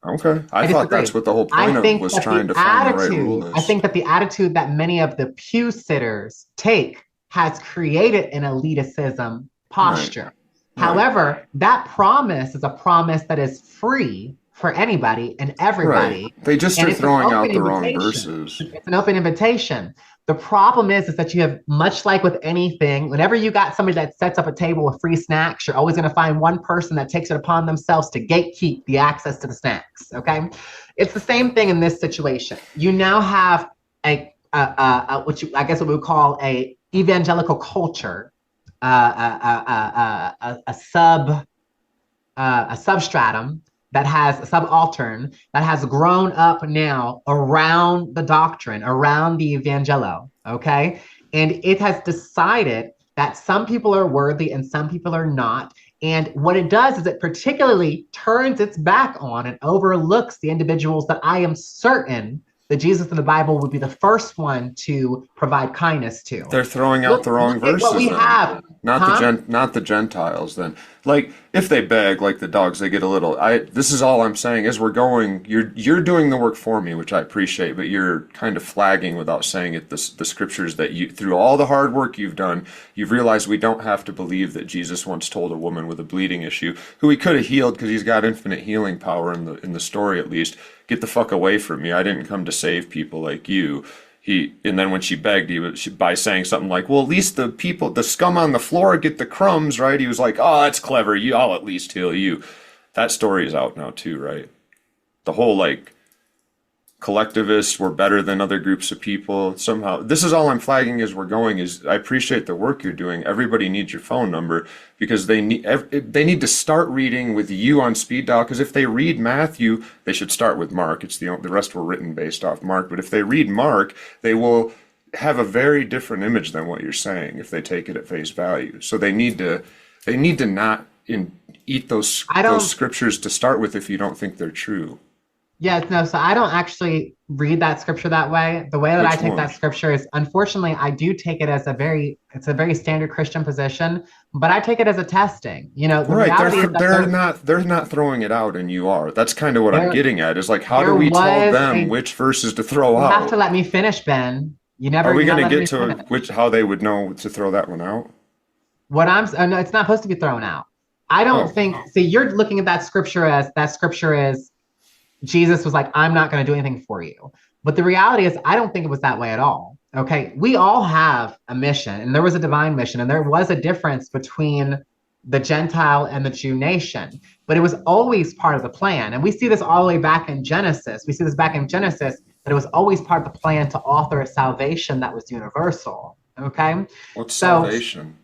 Okay, I I thought disagree. that's what the whole I point of think was that trying the to find the right attitude, rule I is. think that the attitude that many of the pew sitters take has created an elitism Right, posture. right, However, that promise is a promise that is free for anybody and right. everybody. They just And are it's an throwing open out the wrong invitation. verses. It's an open invitation. The problem is that you have, much like with anything, whenever you got somebody that sets up a table with free snacks, you're always going to find one person that takes it upon themselves to gatekeep the access to the snacks. Okay, it's the same thing in this situation. You now have what I guess what we would call a evangelical culture, a substratum that has a subaltern that has grown up now around the doctrine, around the evangelo, okay? And it has decided that some people are worthy and some people are not. And what it does is it particularly turns its back on and overlooks the individuals that I am certain that Jesus in the Bible would be the first one to provide kindness to. They're throwing out Look, the wrong look at what we verses then. have, Not huh? not the Gentiles then. Like if they beg like the dogs, they get a little. I This is all I'm saying is we're going. You're doing the work for me, which I appreciate, but you're kind of flagging without saying it. The scriptures that you, through all the hard work you've done, you've realized we don't have to believe that Jesus once told a woman with a bleeding issue, who he could have healed because he's got infinite healing power in the story at least. Get the fuck away from me. I didn't come to save people like you. And then when she begged, by saying something like, well, at least the people, the scum on the floor get the crumbs, right? He was like, oh, that's clever. I'll at least heal you. That story is out now too, right? The whole like collectivists were better than other groups of people somehow. This is all I'm flagging as we're going is I appreciate the work you're doing. Everybody needs your phone number because they need to start reading with you on speed dial, because if they read Matthew, they should start with Mark. It's the rest were written based off Mark, but if they read Mark, they will have a very different image than what you're saying if they take it at face value. So they need to not eat those I don't scriptures to start with if you don't think they're true. Yes, no, so I don't actually read that scripture that way. The way that I Which take one? that scripture is, unfortunately, I do take it as it's a very standard Christian position, but I take it as a testing. You know, the Right, reality is that they're not throwing it out, and you are. That's kind of what I'm there, getting at. Is like, how do there we tell was them which verses to throw you have to out? let me finish, Ben. Are we You're going not to letting get me to finish. how they would know to throw that one out? Oh, no, it's not supposed to be thrown out. I don't Oh, think, see, you're looking at that scripture as Jesus was like, I'm not going to do anything for you. But the reality is, I don't think it was that way at all. Okay. We all have a mission, and there was a divine mission, and there was a difference between the Gentile and the Jew nation. But it was always part of the plan. And we see this all the way back in Genesis. We see this back in Genesis, that it was always part of the plan to author a salvation that was universal. Okay? What's So salvation?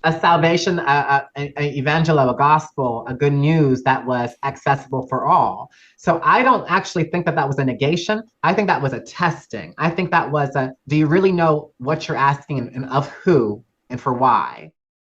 a salvation, a evangelical, a gospel, a good news that was accessible for all. So I don't actually think that that was a negation. I think that was a testing. I think that was a, do you really know what you're asking and of who and for why?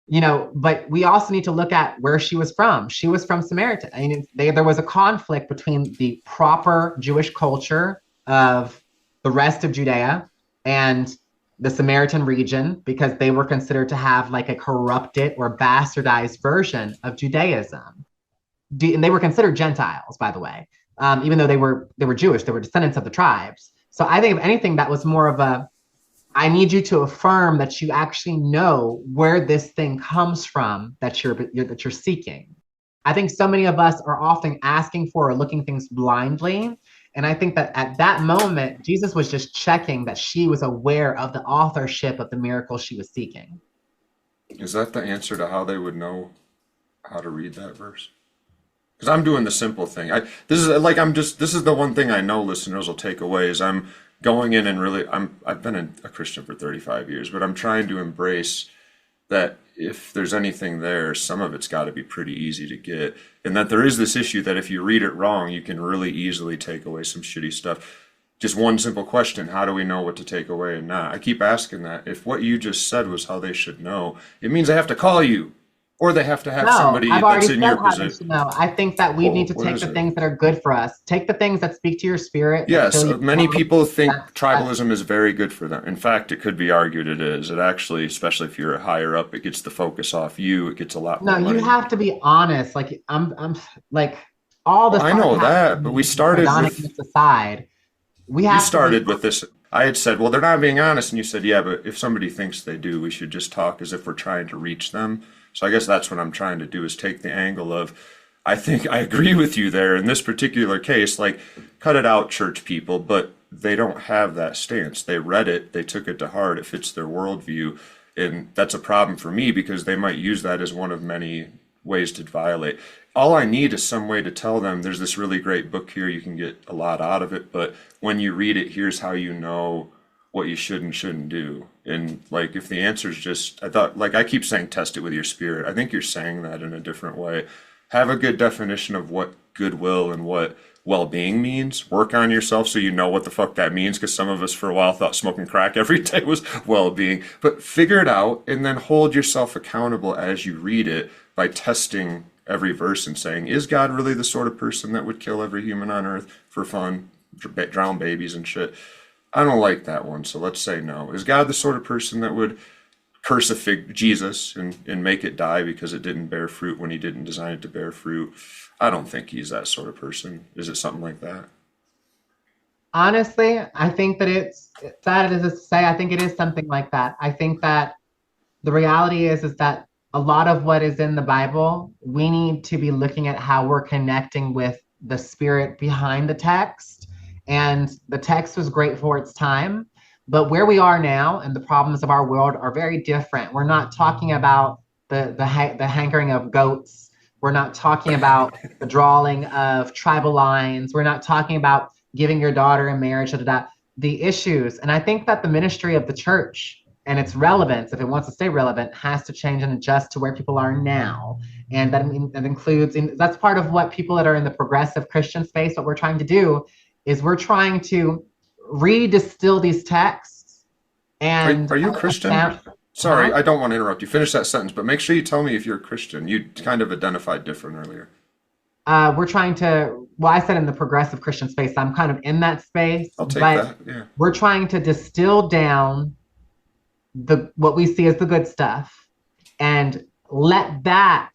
But we also need to look at where she was from. She was from Samaritan. I mean, there was a conflict between the proper Jewish culture of the rest of Judea and the Samaritan region, because they were considered to have like a corrupted or bastardized version of Judaism. And they were considered Gentiles, by the way, even though they were Jewish, they were descendants of the tribes. So I think if anything, that was more of a, I need you to affirm that you actually know where this thing comes from that you're seeking. I think so many of us are often asking for or looking things blindly. And I think that at that moment, Jesus was just checking that she was aware of the authorship of the miracle she was seeking. Is that the answer to how they would know how to read that verse? Because I'm doing the simple thing. This is the one thing I know listeners will take away is I'm going in and really I've been a Christian for 35 years, but I'm trying to embrace that if there's anything there, some of it's got to be pretty easy to get. And that there is this issue that if you read it wrong, you can really easily take away some shitty stuff. Just one simple question, how do we know what to take away and not? I keep asking that. If what you just said was how they should know, it means they have to call you. Or they have to have somebody that's in your position. No, I think that we need to take the things that are good for us. Take the things that speak to your spirit. Yes, many people think tribalism is very good for them. In fact, it could be argued it is. It actually, especially if you're higher up, it gets the focus off you. It gets a lot more money. You have to be honest. Like I'm like all the. Well, I know that, but we started with aside. You started with this. I had said, well, they're not being honest, and you said, yeah, but if somebody thinks they do, we should just talk as if we're trying to reach them. So I guess that's what I'm trying to do is take the angle of, I think I agree with you there in this particular case, like cut it out, church people, but they don't have that stance. They read it, they took it to heart, it fits their worldview. And that's a problem for me because they might use that as one of many ways to violate. All I need is some way to tell them there's this really great book here, you can get a lot out of it, but when you read it, here's how you know what you should and shouldn't do. And like if the answer is just, I thought, like I keep saying test it with your spirit. I think you're saying that in a different way. Have a good definition of what goodwill and what well-being means. Work on yourself so you know what the fuck that means, because some of us for a while thought smoking crack every day was well-being. But figure it out and then hold yourself accountable as you read it by testing every verse and saying, is God really the sort of person that would kill every human on earth for fun, drown babies and shit? I don't like that one, so let's say no. Is God the sort of person that would curse Jesus and make it die because it didn't bear fruit when he didn't design it to bear fruit? I don't think he's that sort of person. Is it something like that? Honestly, I think that it's sad as it is to say, I think it is something like that. I think that the reality is that a lot of what is in the Bible, we need to be looking at how we're connecting with the spirit behind the text. And the text was great for its time, but where we are now and the problems of our world are very different. We're not talking about the hankering of goats. We're not talking about the drawing of tribal lines. We're not talking about giving your daughter in marriage, the issues. And I think that the ministry of the church and its relevance, if it wants to stay relevant, has to change and adjust to where people are now. And that includes, and that's part of what people that are in the progressive Christian space, what we're trying to do is we're trying to redistill these texts. And are you a Christian? Sorry, I don't want to interrupt you. Finish that sentence, but make sure you tell me if you're a Christian. You kind of identified different earlier. We're trying to, well, I said in the progressive Christian space, I'm kind of in that space. I'll take that, yeah. We're trying to distill down what we see as the good stuff and let that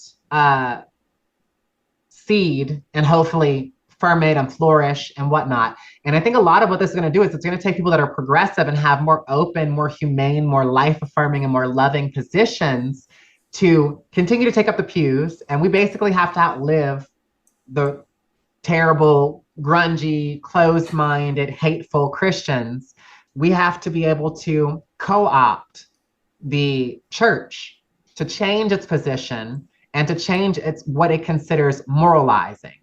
seed and hopefully ferment and flourish and whatnot. And I think a lot of what this is going to do is it's going to take people that are progressive and have more open, more humane, more life-affirming, and more loving positions to continue to take up the pews. And we basically have to outlive the terrible, grungy, closed-minded, hateful Christians. We have to be able to co-opt the church to change its position and to change its what it considers moralizing.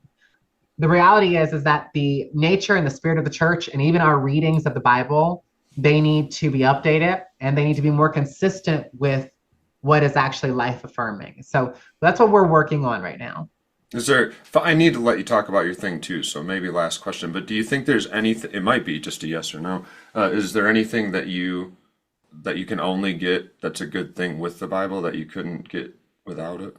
The reality is that the nature and the spirit of the church and even our readings of the Bible, they need to be updated and they need to be more consistent with what is actually life affirming. So that's what we're working on right now. I need to let you talk about your thing too, so maybe last question, but do you think there's anything, it might be just a yes or no, is there anything that you can only get that's a good thing with the Bible that you couldn't get without it?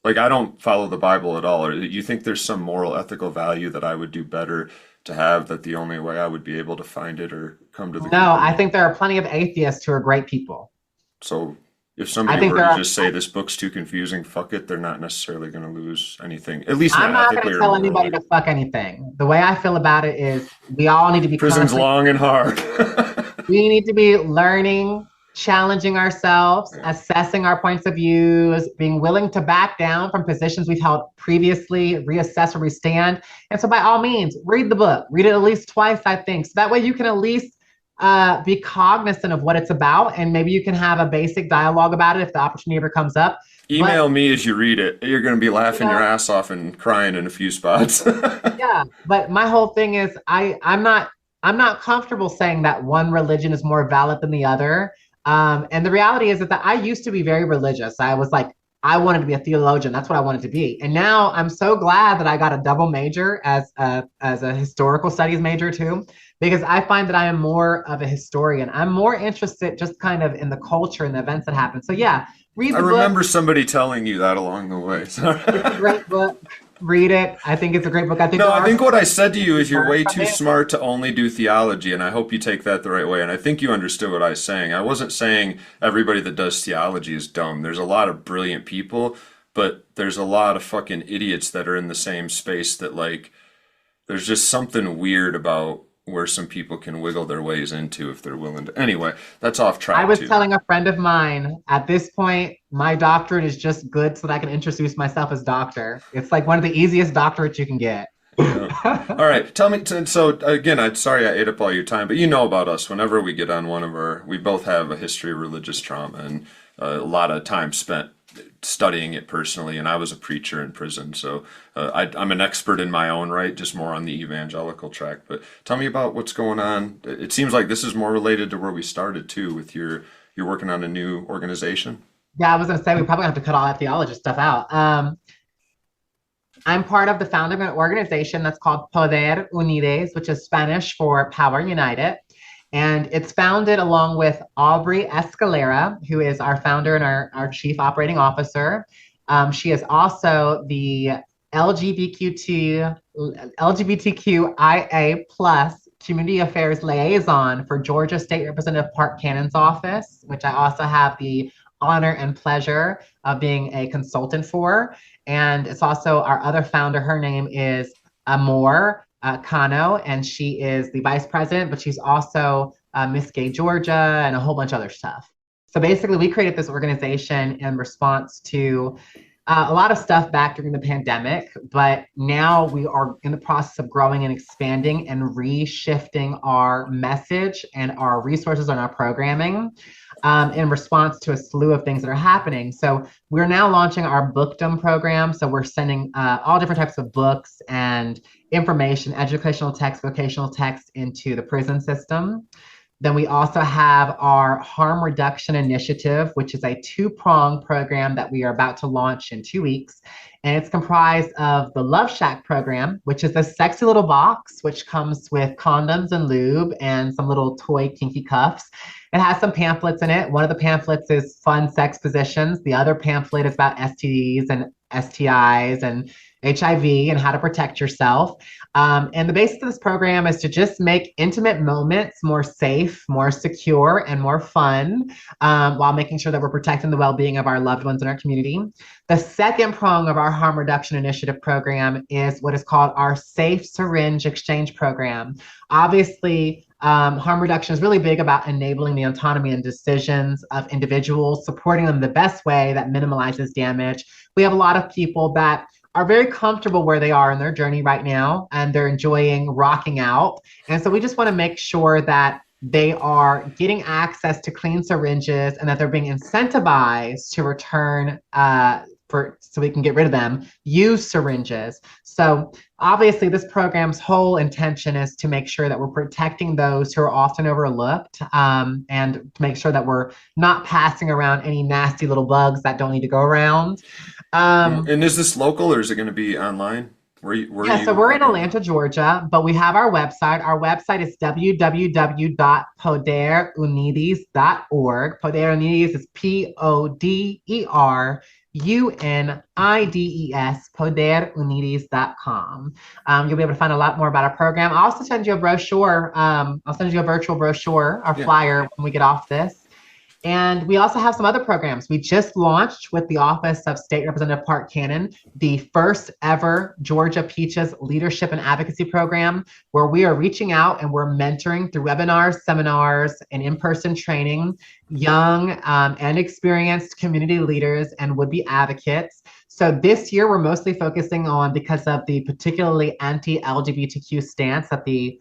Like, I don't follow the Bible at all. Or you think there's some moral, ethical value that I would do better to have, that the only way I would be able to find it or come to the No, I conclusion? think there are plenty of atheists who are great people. So if I somebody think were there to are. just say this book's too confusing, fuck it, they're not necessarily going to lose anything, at least I'm not not going ethically to or tell anybody morally. to fuck anything. The way I feel about it is we all need to be Prison's constantly, long and hard. we need to be learning, challenging ourselves, Yeah. assessing our points of views, being willing to back down from positions we've held previously, reassess where we stand. And so by all means, read the book, read it at least twice, I think. So that way you can at least be cognizant of what it's about and maybe you can have a basic dialogue about it if the opportunity ever comes up. But Email me as you read it. You're going to be you laughing your know, ass off and crying in a few spots. yeah, but my whole thing is I'm not comfortable saying that one religion is more valid than the other. And the reality is that I used to be very religious. I was like, I wanted to be a theologian. That's what I wanted to be. And now I'm so glad that I got a double major as a historical studies major too, because I find that I am more of a historian. I'm more interested just kind of in the culture and the events that happen. So yeah, read I the book. remember somebody telling you that along the way. It's a great book. Read it. I think it's a great book. I think No, there I are think some what I things said to you is to you're learn way from too it. smart to only do theology, and I hope you take that the right way. And I think you understood what I was saying. I wasn't saying everybody that does theology is dumb. There's a lot of brilliant people, but there's a lot of fucking idiots that are in the same space that, like, there's just something weird about where some people can wiggle their ways into if they're willing to. Anyway, that's off I track was too. telling a friend of mine, at this point, my doctorate is just good so that I can introduce myself as doctor. It's like one of the easiest doctorates you can get. Yeah. All right. Tell me. So again, I'm sorry I ate up all your time, but you know about us. Whenever we get on we both have a history of religious trauma and a lot of time spent studying it personally. And I was a preacher in prison, so I'm an expert in my own right, just more on the evangelical track. But tell me about what's going on. It seems like this is more related to where we started too, with you're working on a new organization. Yeah, I was gonna say we probably have to cut all that theology stuff out. I'm part of the founder of an organization that's called Poder Unides, which is Spanish for Power United. And it's founded along with Aubrey Escalera, who is our founder and our chief operating officer. She is also the LGBTQIA plus community affairs liaison for Georgia State Representative Park Cannon's office, which I also have the honor and pleasure of being a consultant for. And it's also our other founder. Her name is Amor Kano, and she is the vice president, but she's also Miss Gay Georgia and a whole bunch of other stuff. So basically, we created this organization in response to a lot of stuff back during the pandemic, but now we are in the process of growing and expanding and reshifting our message and our resources and our programming in response to a slew of things that are happening. So we're now launching our bookdom program. So we're sending all different types of books and information, educational text, vocational text into the prison system. Then we also have our harm reduction initiative, which is a two-pronged program that we are about to launch in 2 weeks. And it's comprised of the Love Shack program, which is a sexy little box, which comes with condoms and lube and some little toy kinky cuffs. It has some pamphlets in it. One of the pamphlets is fun sex positions. The other pamphlet is about STDs and STIs and HIV and how to protect yourself. And the basis of this program is to just make intimate moments more safe, more secure, and more fun while making sure that we're protecting the well-being of our loved ones in our community. The second prong of our harm reduction initiative program is what is called our Safe Syringe Exchange program. Obviously, harm reduction is really big about enabling the autonomy and decisions of individuals, supporting them the best way that minimalizes damage. We have a lot of people that are very comfortable where they are in their journey right now, and they're enjoying rocking out. And so we just want to make sure that they are getting access to clean syringes and that they're being incentivized to return so we can get rid of them, used syringes. So obviously this program's whole intention is to make sure that we're protecting those who are often overlooked, and to make sure that we're not passing around any nasty little bugs that don't need to go around. And is this local or is it going to be online? Where are Yeah, so you we're in located? Atlanta, Georgia, but we have our website. Our website is www.poderunides.org. Poder Unides is PODERUNIDES, poderunides.com. You'll be able to find a lot more about our program. I'll also send you a brochure. I'll send you a virtual brochure, our Yeah. flyer when we get off this. And we also have some other programs. We just launched with the Office of State Representative Park Cannon, the first ever Georgia Peaches Leadership and Advocacy Program, where we are reaching out and we're mentoring through webinars, seminars, and in-person training, young and experienced community leaders and would-be advocates. So this year, we're mostly focusing on, because of the particularly anti-LGBTQ stance that the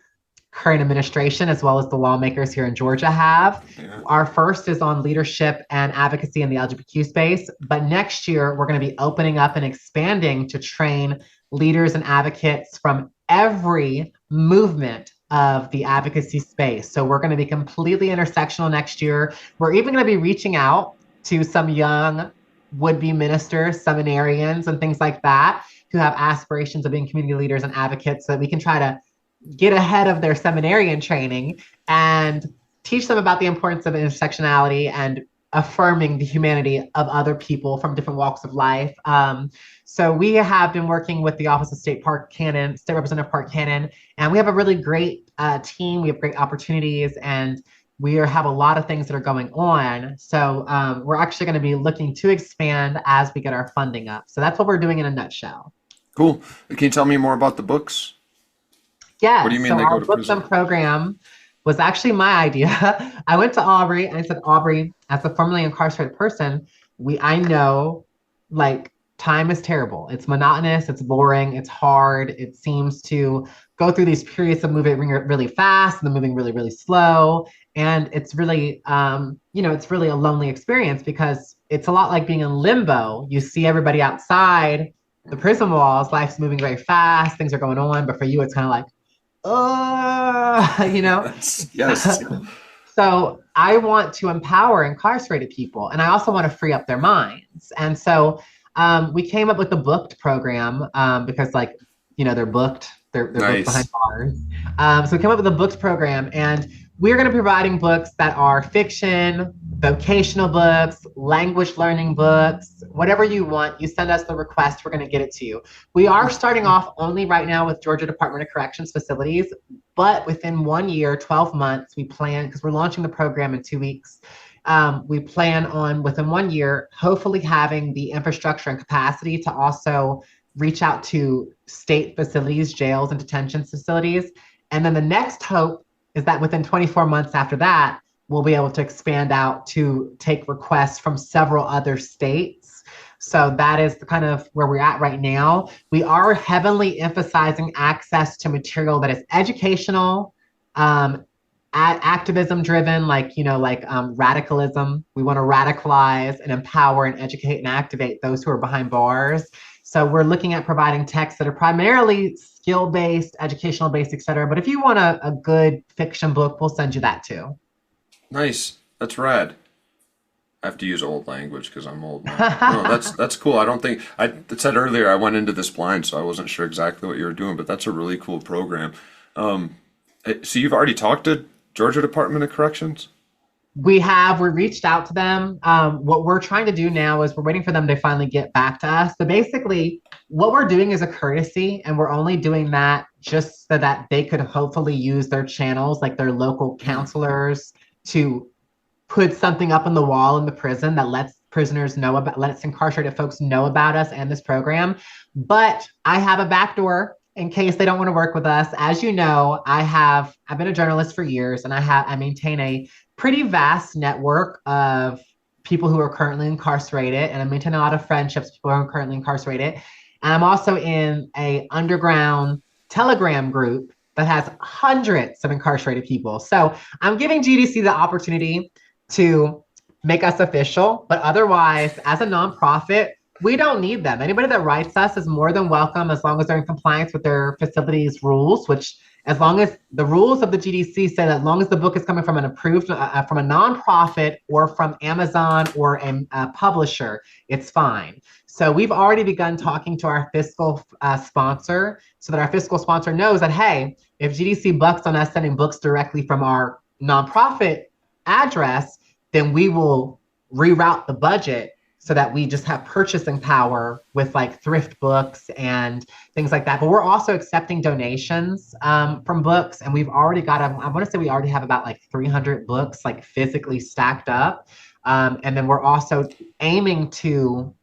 current administration as well as the lawmakers here in Georgia have. Yeah. Our first is on leadership and advocacy in the LGBTQ space, but next year we're going to be opening up and expanding to train leaders and advocates from every movement of the advocacy space. So we're going to be completely intersectional next year. We're even going to be reaching out to some young would-be ministers, seminarians, and things like that who have aspirations of being community leaders and advocates, so that we can try to get ahead of their seminarian training and teach them about the importance of intersectionality and affirming the humanity of other people from different walks of life. So we have been working with the Office of State Representative Park Cannon, and we have a really great team. We have great opportunities, and we have a lot of things that are going on. So we're actually going to be looking to expand as we get our funding up. So that's what we're doing in a nutshell. Cool. Can you tell me more about the books? Yeah, What do you mean so they our go to book prison? program was actually my idea. I went to Aubrey and I said, Aubrey, as a formerly incarcerated person, I know, like, time is terrible. It's monotonous, it's boring, it's hard. It seems to go through these periods of moving really fast and then moving really, really slow. And it's really, it's really a lonely experience because it's a lot like being in limbo. You see everybody outside the prison walls, life's moving very fast, things are going on, but for you, it's kind of like, you know? Yes. So I want to empower incarcerated people, and I also want to free up their minds. And so we came up with the booked program because, like, they're booked. They're booked Nice. behind bars. So we came up with a booked program, and we're going to be providing books that are fiction, vocational books, language learning books, whatever you want. You send us the request, we're going to get it to you. We are starting off only right now with Georgia Department of Corrections facilities, but within 1 year, 12 months, we plan, because we're launching the program in 2 weeks, we plan on within 1 year, hopefully having the infrastructure and capacity to also reach out to state facilities, jails, and detention facilities. And then the next hope is that within 24 months after that, we'll be able to expand out to take requests from several other states. So that is the kind of where we're at right now. We are heavily emphasizing access to material that is educational, activism driven, like radicalism. We want to radicalize and empower and educate and activate those who are behind bars. So we're looking at providing texts that are primarily skill-based, educational-based, et cetera. But if you want a good fiction book, we'll send you that too. Nice. That's rad. I have to use old language because I'm old now. No, that's cool. I don't think I said earlier I went into this blind, so I wasn't sure exactly what you were doing, but that's a really cool program. So you've already talked to Georgia Department of Corrections? We reached out to them. What we're trying to do now is we're waiting for them to finally get back to us. So basically, what we're doing is a courtesy, and we're only doing that just so that they could hopefully use their channels, like their local counselors, to put something up on the wall in the prison that lets incarcerated folks know about us and this program. But I have a backdoor in case they don't want to work with us. As you know, I've been a journalist for years, and I maintain a pretty vast network of people who are currently incarcerated, and I maintain a lot of friendships with people who are currently incarcerated. And I'm also in a underground Telegram group that has hundreds of incarcerated people. So I'm giving GDC the opportunity to make us official, but otherwise, as a nonprofit, we don't need them. Anybody that writes us is more than welcome as long as they're in compliance with their facility's rules, which as long as the rules of the GDC say that as long as the book is coming from an approved, from a nonprofit or from Amazon or a publisher, it's fine. So we've already begun talking to our fiscal sponsor so that our fiscal sponsor knows that, hey, if GDC bucks on us sending books directly from our nonprofit address, then we will reroute the budget so that we just have purchasing power with like thrift books and things like that. But we're also accepting donations from books. And we've already got, I want to say we already have about like 300 books like physically stacked up. And then we're also aiming to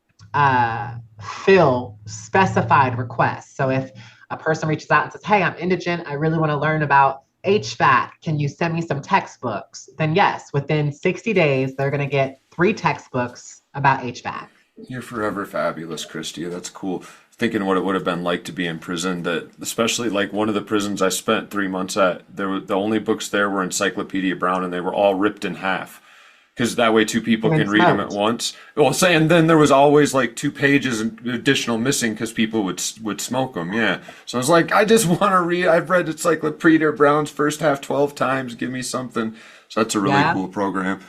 fill specified requests. So if a person reaches out and says, hey, I'm indigent, I really want to learn about HVAC, can you send me some textbooks? Then yes, within 60 days, they're going to get 3 textbooks about HVAC. You're forever fabulous, Christy. That's cool. Thinking what it would have been like to be in prison, that especially like one of the prisons I spent 3 months at, the only books there were Encyclopedia Brown, and they were all ripped in half. Because that way 2 people can read them at once. Well, and then there was always like 2 pages additional missing because people would smoke them. Yeah. So I was like, I just want to read. I've read Encyclopedia Brown's first half 12 times. Give me something. So that's a really cool program.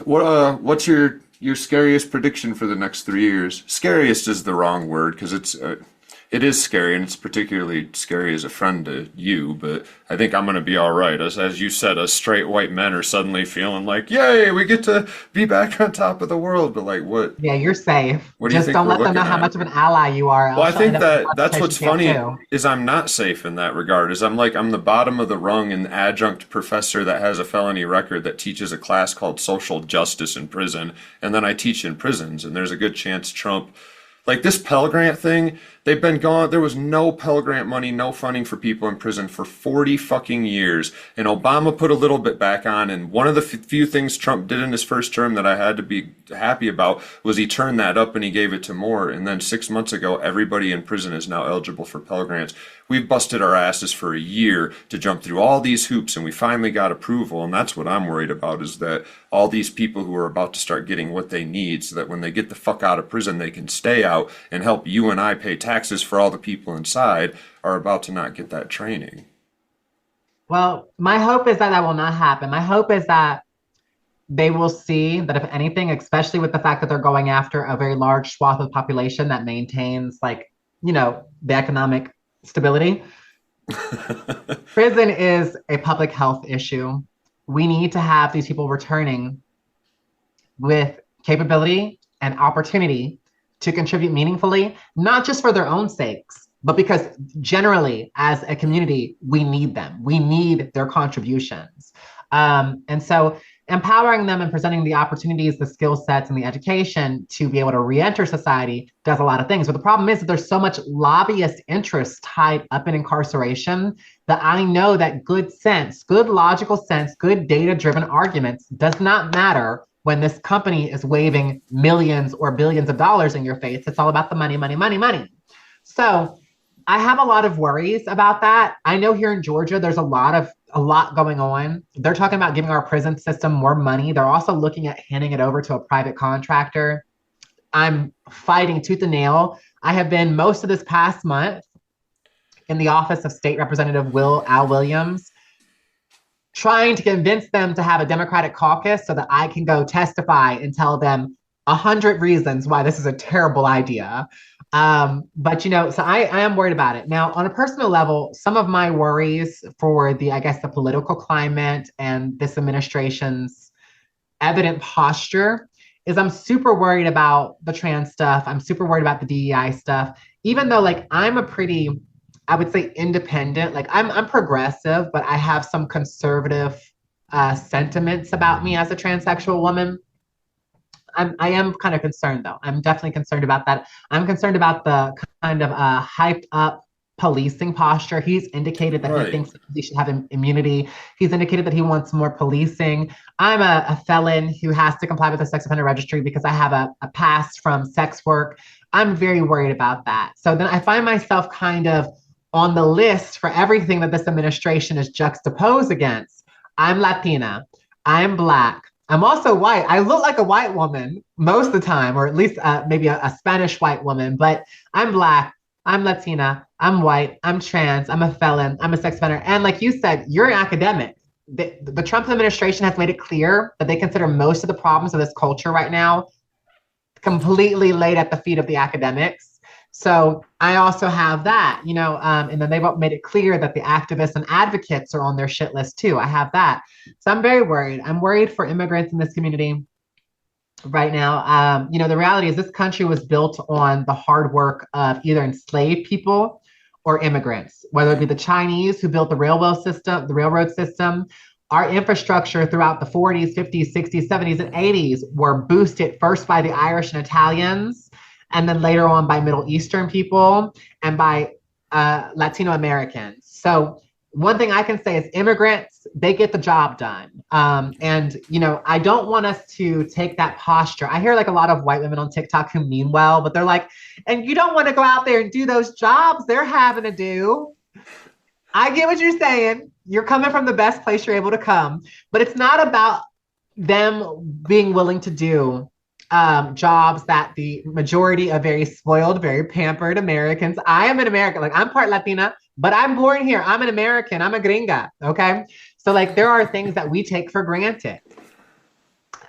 What's your scariest prediction for the next 3 years? Scariest is the wrong word because it is scary, and it's particularly scary as a friend to you, but I think I'm going to be all right. As you said, us straight white men are suddenly feeling like, yay, we get to be back on top of the world. But like, what? Yeah, you're safe. What do you Just think don't we're let them know looking how at? much of an ally you are. Well, I think that's what's funny too. is I'm not safe in that regard. Is I'm the bottom of the rung, an adjunct professor that has a felony record that teaches a class called social justice in prison, and then I teach in prisons, and there's a good chance Trump. Like this Pell Grant thing, they've been gone. There was no Pell Grant money, no funding for people in prison for 40 fucking years. And Obama put a little bit back on. And one of the few things Trump did in his first term that I had to be happy about was he turned that up and he gave it to more. And then 6 months ago, everybody in prison is now eligible for Pell Grants. We've busted our asses for a year to jump through all these hoops, and we finally got approval. And that's what I'm worried about, is that all these people who are about to start getting what they need so that when they get the fuck out of prison, they can stay out and help you and I pay taxes for all the people inside, are about to not get that training. Well, my hope is that that will not happen. My hope is that they will see that if anything, especially with the fact that they're going after a very large swath of the population that maintains the economic stability. Prison is a public health issue. We need to have these people returning with capability and opportunity to contribute meaningfully, not just for their own sakes, but because generally as a community, we need them. We need their contributions. And so empowering them and presenting the opportunities, the skill sets, and the education to be able to re-enter society does a lot of things. But the problem is that there's so much lobbyist interest tied up in incarceration that I know that good sense, good logical sense, good data-driven arguments does not matter when this company is waving millions or billions of dollars in your face. It's all about the money, money, money, money. So I have a lot of worries about that. I know here in Georgia, there's a lot going on. They're talking about giving our prison system more money. They're also looking at handing it over to a private contractor. I'm fighting tooth and nail. I have been most of this past month in the office of State Representative Al Williams, trying to convince them to have a Democratic caucus so that I can go testify and tell them 100 reasons why this is a terrible idea. But so I am worried about it. Now, on a personal level, some of my worries for the political climate and this administration's evident posture is I'm super worried about the trans stuff. I'm super worried about the DEI stuff, even though I'm a pretty, I would say, independent. I'm progressive, but I have some conservative sentiments about me as a transsexual woman. I am kind of concerned, though. I'm definitely concerned about that. I'm concerned about the kind of hyped up policing posture. He's indicated that he thinks he should have immunity. He's indicated that he wants more policing. I'm a felon who has to comply with the sex offender registry because I have a past from sex work. I'm very worried about that. So then I find myself kind of on the list for everything that this administration is juxtaposed against. I'm Latina. I'm Black. I'm also white. I look like a white woman most of the time, or at least maybe a Spanish white woman, but I'm Black. I'm Latina. I'm white. I'm trans. I'm a felon. I'm a sex offender. And like you said, you're an academic. The Trump administration has made it clear that they consider most of the problems of this culture right now completely laid at the feet of the academics. So I also have that, and then they've made it clear that the activists and advocates are on their shit list too. I have that. So I'm very worried. I'm worried for immigrants in this community right now. The reality is this country was built on the hard work of either enslaved people or immigrants, whether it be the Chinese who built the railroad system. Our infrastructure throughout the 40s, 50s, 60s, 70s, and 80s were boosted first by the Irish and Italians, and then later on by Middle Eastern people and by Latino Americans. So one thing I can say is immigrants, they get the job done. And I don't want us to take that posture. I hear like a lot of white women on TikTok who mean well, but they're like, and you don't want to go out there and do those jobs they're having to do. I get what you're saying. You're coming from the best place you're able to come, but it's not about them being willing to do jobs that the majority of very spoiled, very pampered Americans. I am an American, like I'm part Latina, but I'm born here. I'm an American. I'm a gringa. Okay. So like there are things that we take for granted.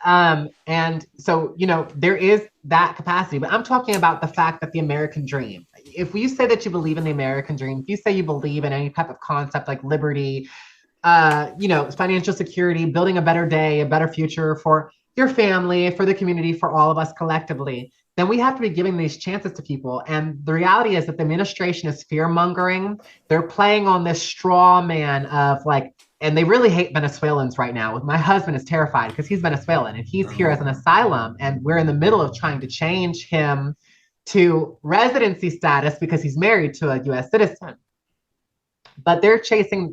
And so, there is that capacity, but I'm talking about the fact that the American dream, if you say that you believe in the American dream, if you say you believe in any type of concept like liberty, financial security, building a better day, a better future for your family, for the community, for all of us collectively, then we have to be giving these chances to people. And the reality is that the administration is fear mongering. They're playing on this straw man of like, and they really hate Venezuelans right now. My husband is terrified because he's Venezuelan and he's here as an asylum. And we're in the middle of trying to change him to residency status because he's married to a US citizen. But they're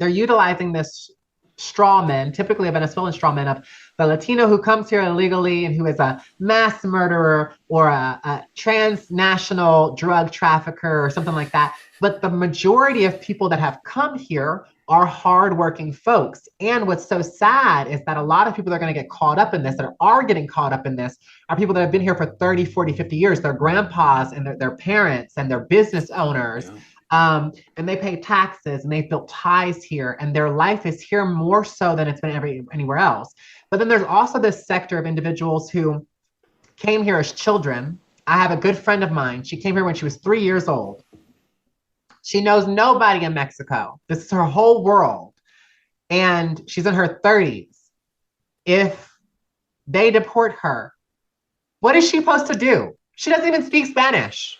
utilizing this straw man, typically a Venezuelan straw man of the Latino who comes here illegally and who is a mass murderer or a transnational drug trafficker or something like that. But the majority of people that have come here are hardworking folks. And what's so sad is that a lot of people that are going to get caught up in this, that are getting caught up in this, are people that have been here for 30, 40, 50 years. Their grandpas and their parents and their business owners. Yeah. And they pay taxes and they've built ties here and their life is here more so than it's been anywhere else. But then there's also this sector of individuals who came here as children. I have a good friend of mine. She came here when she was 3 years old. She knows nobody in Mexico. This is her whole world. And she's in her 30s. If they deport her, what is she supposed to do? She doesn't even speak Spanish.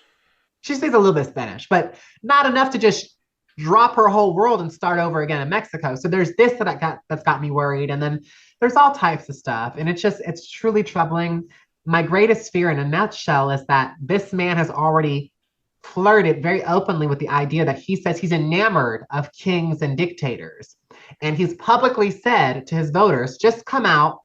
She speaks a little bit of Spanish, but not enough to just drop her whole world and start over again in Mexico. So there's this that's got me worried. And then there's all types of stuff. And it's truly troubling. My greatest fear in a nutshell is that this man has already flirted very openly with the idea that he says he's enamored of kings and dictators. And he's publicly said to his voters, just come out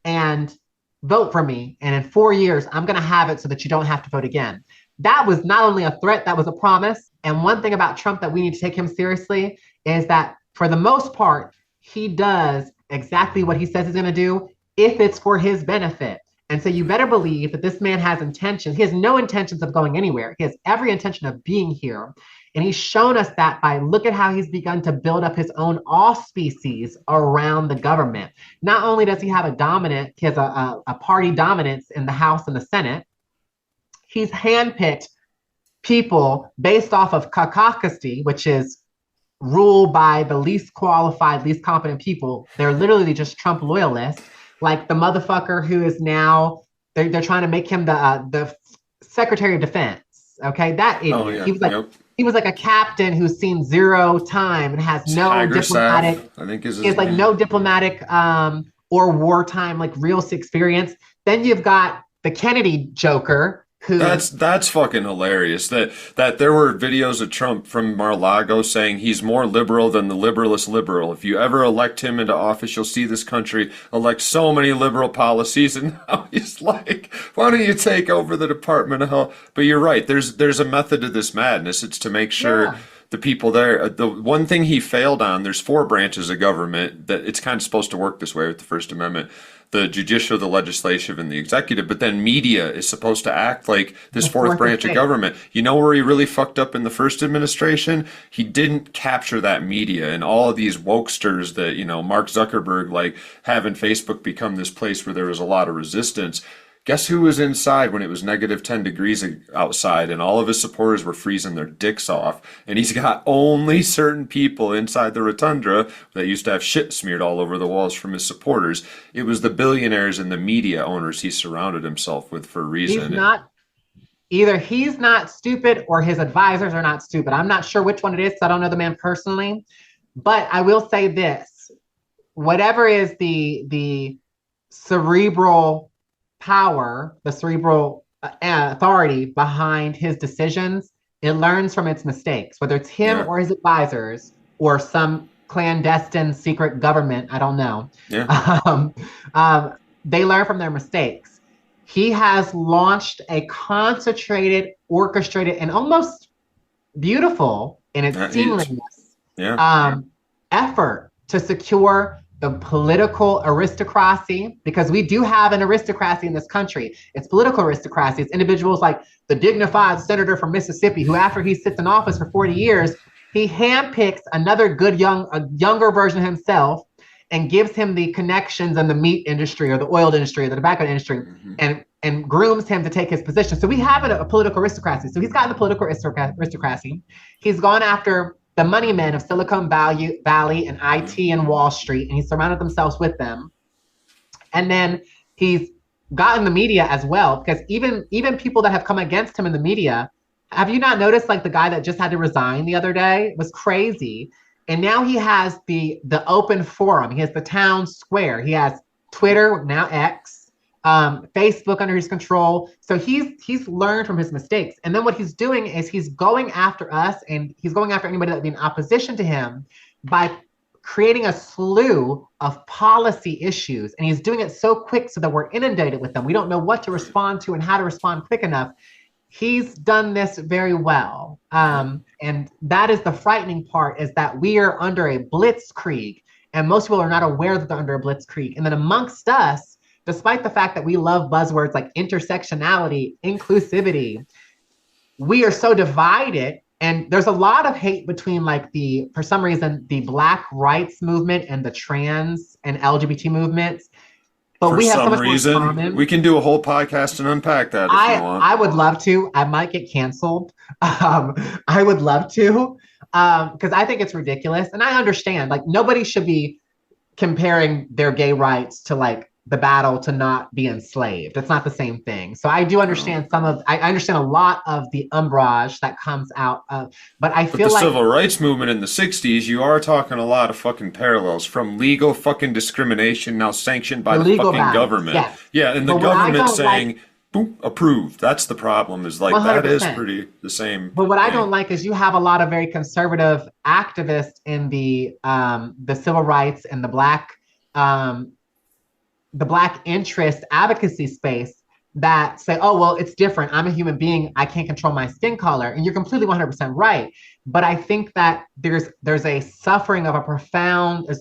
and vote for me. And in 4 years, I'm going to have it so that you don't have to vote again. That was not only a threat, that was a promise. And one thing about Trump that we need to take him seriously is that for the most part, he does exactly what he says he's going to do if it's for his benefit. And so you better believe that this man has intentions. He has no intentions of going anywhere. He has every intention of being here. And he's shown us that by look at how he's begun to build up his own auspices around the government. Not only does he have he has a party dominance in the House and the Senate, he's handpicked people based off of caucasity, which is ruled by the least qualified, least competent people. They're literally just Trump loyalists. Like the motherfucker who is now, they're trying to make him the Secretary of Defense. Okay, that idiot. Oh, yeah. He was like a captain who's seen zero time and has no diplomatic. I think is his name. No diplomatic or wartime like real experience. Then you've got the Kennedy Joker. That's fucking hilarious. That there were videos of Trump from Mar-a-Lago saying he's more liberal than the liberalist liberal. If you ever elect him into office, you'll see this country elect so many liberal policies. And now he's like, why don't you take over the Department of Health? But you're right. There's a method to this madness. It's to make sure the people there. The one thing he failed on, there's four branches of government that it's kind of supposed to work this way with the First Amendment. The judicial, the legislative, and the executive, but then media is supposed to act like this fourth branch of government. You know where he really fucked up in the first administration? He didn't capture that media and all of these wokesters that, Mark Zuckerberg, like having Facebook become this place where there was a lot of resistance. Guess who was inside when it was negative 10 degrees outside and all of his supporters were freezing their dicks off? And he's got only certain people inside the rotunda that used to have shit smeared all over the walls from his supporters. It was the billionaires and the media owners he surrounded himself with for a reason. Either he's not stupid or his advisors are not stupid. I'm not sure which one it is, so I don't know the man personally. But I will say this, whatever is the cerebral power, the cerebral authority behind his decisions, it learns from its mistakes, whether it's him or his advisors or some clandestine secret government, I don't know. They learn from their mistakes. He has launched a concentrated, orchestrated, and almost beautiful in its seamlessness effort to secure the political aristocracy, because we do have an aristocracy in this country. It's political aristocracy. It's individuals like the dignified senator from Mississippi, who after he sits in office for 40 years, he handpicks another good a younger version of himself and gives him the connections in the meat industry or the oil industry or the tobacco industry and grooms him to take his position. So we have a political aristocracy. So he's gotten the political aristocracy. He's gone after the money men of Silicon Valley and IT and Wall Street, and he's surrounded themselves with them. And then he's gotten the media as well, because even people that have come against him in the media, have you not noticed, like the guy that just had to resign the other day? It was crazy. And now he has the open forum. He has the town square. He has Twitter, now X, Facebook under his control. So he's learned from his mistakes. And then what he's doing is he's going after us, and he's going after anybody that would be in opposition to him by creating a slew of policy issues. And he's doing it so quick so that we're inundated with them. We don't know what to respond to and how to respond quick enough. He's done this very well. And that is the frightening part, is that we are under a blitzkrieg, and most people are not aware that they're under a blitzkrieg. And then amongst us, despite the fact that we love buzzwords like intersectionality, inclusivity, we are so divided. And there's a lot of hate between, like, for some reason, the Black rights movement and the trans and LGBT movements. But we have so much more in common. We can do a whole podcast and unpack that if you want. I would love to. I might get canceled. I would love to, because I think it's ridiculous. And I understand, like, nobody should be comparing their gay rights to, like, the battle to not be enslaved. It's not the same thing. So I do understand I understand a lot of the umbrage that comes out of, but I feel like the civil rights movement in the 60s, you are talking a lot of fucking parallels from legal fucking discrimination now sanctioned by the fucking government. Yes. Yeah. And the government saying, boom, approved. That's the problem, is like 100%. That is pretty the same. But what I don't like is you have a lot of very conservative activists in the civil rights and the Black interest advocacy space that say, oh, well, it's different. I'm a human being. I can't control my skin color. And you're completely 100% right. But I think that there's a suffering of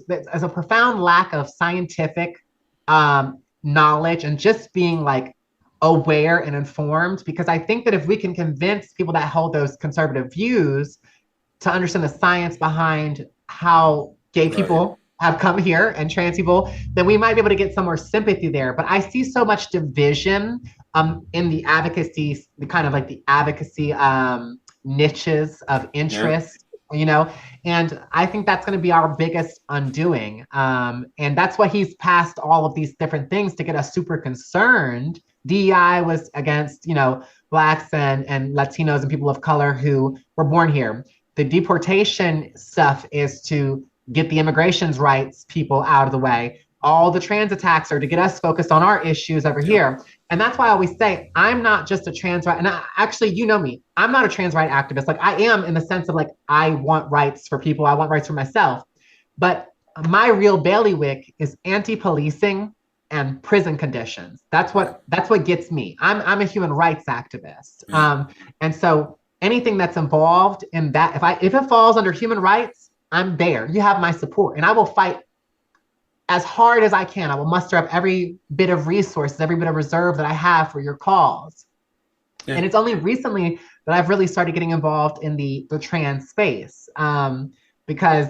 there's a profound lack of scientific knowledge and just being, like, aware and informed. Because I think that if we can convince people that hold those conservative views to understand the science behind how gay people have come here and trans people, then we might be able to get some more sympathy there. But I see so much division in the advocacy, the kind of like the advocacy niches of interest, and I think that's going to be our biggest undoing. And that's why he's passed all of these different things to get us super concerned. DEI was against, Blacks and Latinos and people of color who were born here. The deportation stuff is to get the immigration rights people out of the way. All the trans attacks are to get us focused on our issues over here. And that's why I always say, I'm not just a trans right. And actually, you know me, I'm not a trans right activist. Like, I am in the sense of, like, I want rights for people. I want rights for myself. But my real bailiwick is anti-policing and prison conditions. That's what gets me. I'm a human rights activist. And so anything that's involved in that, if it falls under human rights, I'm there. You have my support, and I will fight as hard as I can. I will muster up every bit of resources, every bit of reserve that I have for your cause. Yeah. And it's only recently that I've really started getting involved in the trans space, because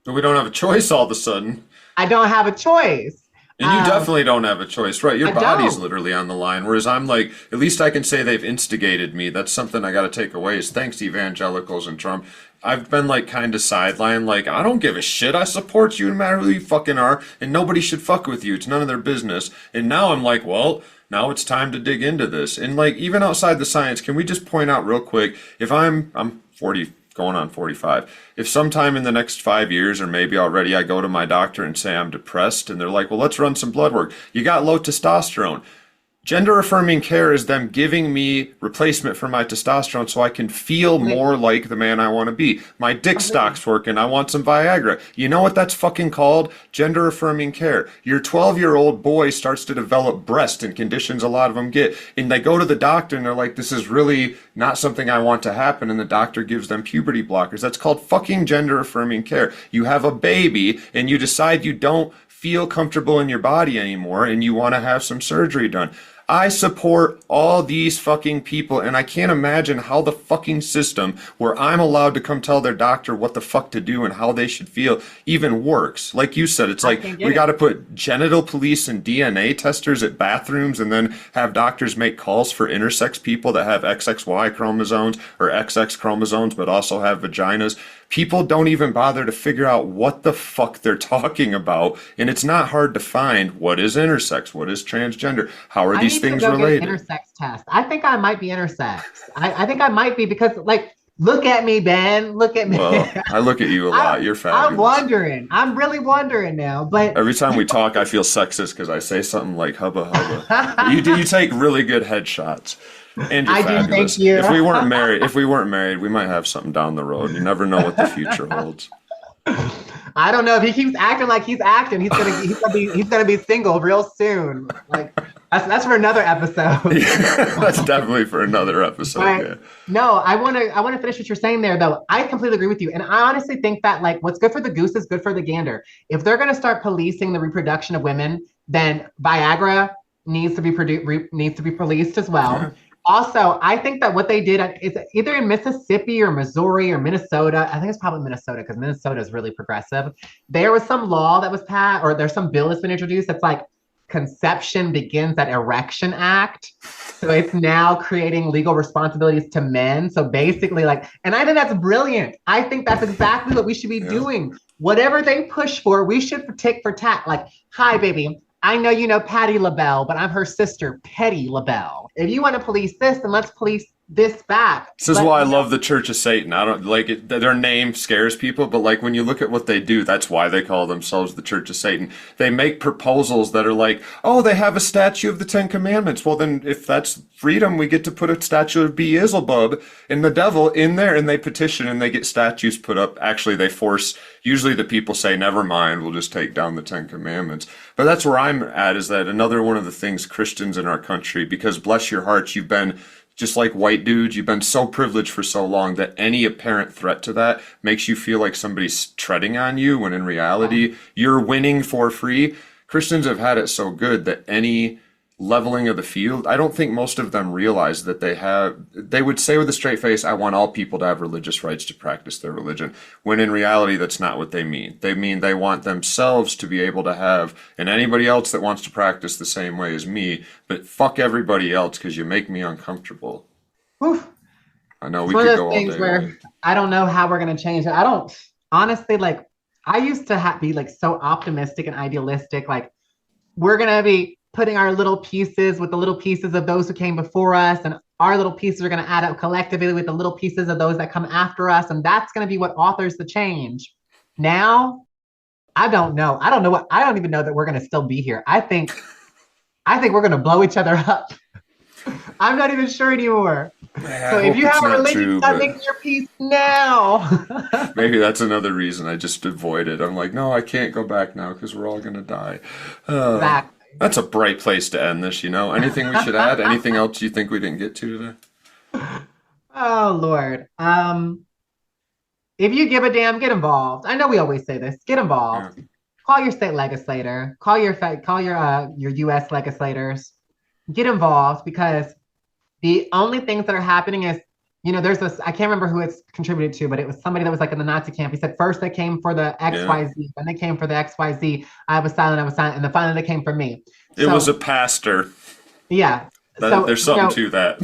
we don't have a choice all of a sudden. I don't have a choice. And you definitely don't have a choice, right? Your body's literally on the line. Whereas I'm like, at least I can say they've instigated me. That's something I got to take away is thanks to evangelicals and Trump. I've been like kind of sidelined, like, I don't give a shit. I support you no matter who you fucking are. And nobody should fuck with you. It's none of their business. And now I'm like, well, now it's time to dig into this. And like, even outside the science, can we just point out real quick, if I'm 40, going on 45. If sometime in the next 5 years, or maybe already, I go to my doctor and say I'm depressed, and they're like, well, let's run some blood work. You got low testosterone. Gender affirming care is them giving me replacement for my testosterone so I can feel more like the man I want to be. My dick stock's working. I want some Viagra. You know what that's fucking called? Gender affirming care. Your 12-year-old boy starts to develop breast and conditions a lot of them get. And they go to the doctor and they're like, this is really not something I want to happen. And the doctor gives them puberty blockers. That's called fucking gender affirming care. You have a baby and you decide you don't feel comfortable in your body anymore and you want to have some surgery done. I support all these fucking people, and I can't imagine how the fucking system where I'm allowed to come tell their doctor what the fuck to do and how they should feel even works. Like you said, it's like we got to put genital police and DNA testers at bathrooms and then have doctors make calls for intersex people that have XXY chromosomes or XX chromosomes but also have vaginas. People don't even bother to figure out what the fuck they're talking about, and it's not hard to find what is intersex, what is transgender, how are these things related. Get an intersex test. I think I might be intersex. I think I might be because, like, look at me, Ben. Look at me. Well, I look at you a lot. You're fabulous. I'm wondering. I'm really wondering now. But every time we talk, I feel sexist because I say something like hubba hubba. You take really good headshots. And you're fabulous. Do, thank you. If we weren't married, we might have something down the road. You never know what the future holds. I don't know if he keeps acting like he's acting. He's gonna be single real soon. Like that's for another episode. Yeah, that's definitely for another episode. But, yeah. No, I want to finish what you're saying there, though. I completely agree with you, and I honestly think that like what's good for the goose is good for the gander. If they're gonna start policing the reproduction of women, then Viagra needs to be policed as well. Yeah. Also, I think that what they did is either in Mississippi or Missouri or Minnesota. I think it's probably Minnesota because Minnesota is really progressive. There was some law that was passed, or there's some bill that's been introduced that's like Conception Begins at Erection Act. So it's now creating legal responsibilities to men. So basically, like, and I think that's brilliant. I think that's exactly what we should be doing. Whatever they push for, we should tick for tat. Like, hi, baby. I know you know Patti LaBelle, but I'm her sister, Petty LaBelle. If you want to police this, then let's police this back. This is why I love the Church of Satan. I don't like it. Their name scares people, but like when you look at what they do, that's why they call themselves the Church of Satan. They make proposals that are like, oh, they have a statue of the Ten Commandments. Well, then if that's freedom, we get to put a statue of Beelzebub and the devil in there, and they petition and they get statues put up. Actually, they force, usually the people say, never mind, we'll just take down the Ten Commandments. But that's where I'm at, is that another one of the things Christians in our country, because bless your hearts, you've been just like white dudes, you've been so privileged for so long that any apparent threat to that makes you feel like somebody's treading on you, when in reality, you're winning for free. Christians have had it so good that any leveling of the field, I don't think most of them realize that they would say with a straight face, I want all people to have religious rights to practice their religion, when in reality, that's not what they mean. They mean they want themselves to be able to have, and anybody else that wants to practice the same way as me, but fuck everybody else because you make me uncomfortable. Whew. I know we could go all day. Things where I don't know how we're going to change it. I don't, honestly, like, I used to be like so optimistic and idealistic, like, we're going to be putting our little pieces with the little pieces of those who came before us, and our little pieces are going to add up collectively with the little pieces of those that come after us, and that's going to be what authors the change. Now, I don't know. I don't even know that we're going to still be here. I think we're going to blow each other up. I'm not even sure anymore. So if you have a religion, start making your peace now. Maybe that's another reason I just avoid it. I'm like, no, I can't go back now because we're all going to die. Exactly. That's a bright place to end this, you know. Anything we should add? Anything else you think we didn't get to today? Oh Lord. If you give a damn, get involved. I know we always say this. Get Yeah. involved. Call your state legislator. Call your U.S. legislators. Get involved because the only things that are happening is, there's this, I can't remember who it's contributed to, but it was somebody that was like in the Nazi camp. He said first they came for the Yeah. XYZ, then they came for the XYZ. I was silent, and then finally they came for me. It was So a pastor. yeah. So, There's something to that.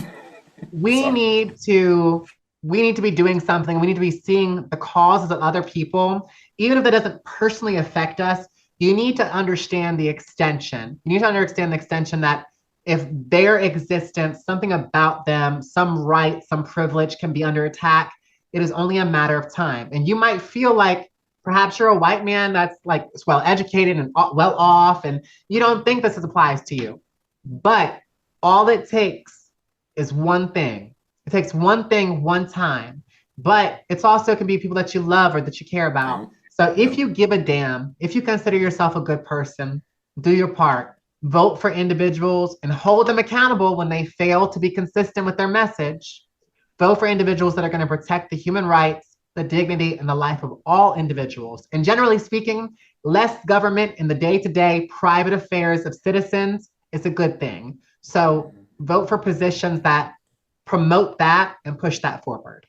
we Sorry. need to we need to be doing something. We need to be seeing the causes of other people, even if that doesn't personally affect us. You need to understand the extension. You need to understand the extension that if their existence, something about them, some right, some privilege can be under attack, it is only a matter of time. And you might feel like perhaps you're a white man that's like well educated and well off, and you don't think this applies to you. But all it takes is one thing. It takes one thing, one time. But it's also can be people that you love or that you care about. Yeah. So Yeah. if you give a damn, if you consider yourself a good person, do your part. Vote for individuals and hold them accountable when they fail to be consistent with their message. Vote for individuals that are going to protect the human rights, the dignity, and the life of all individuals. And generally speaking, less government in the day to day private affairs of citizens is a good thing. So vote for positions that promote that and push that forward.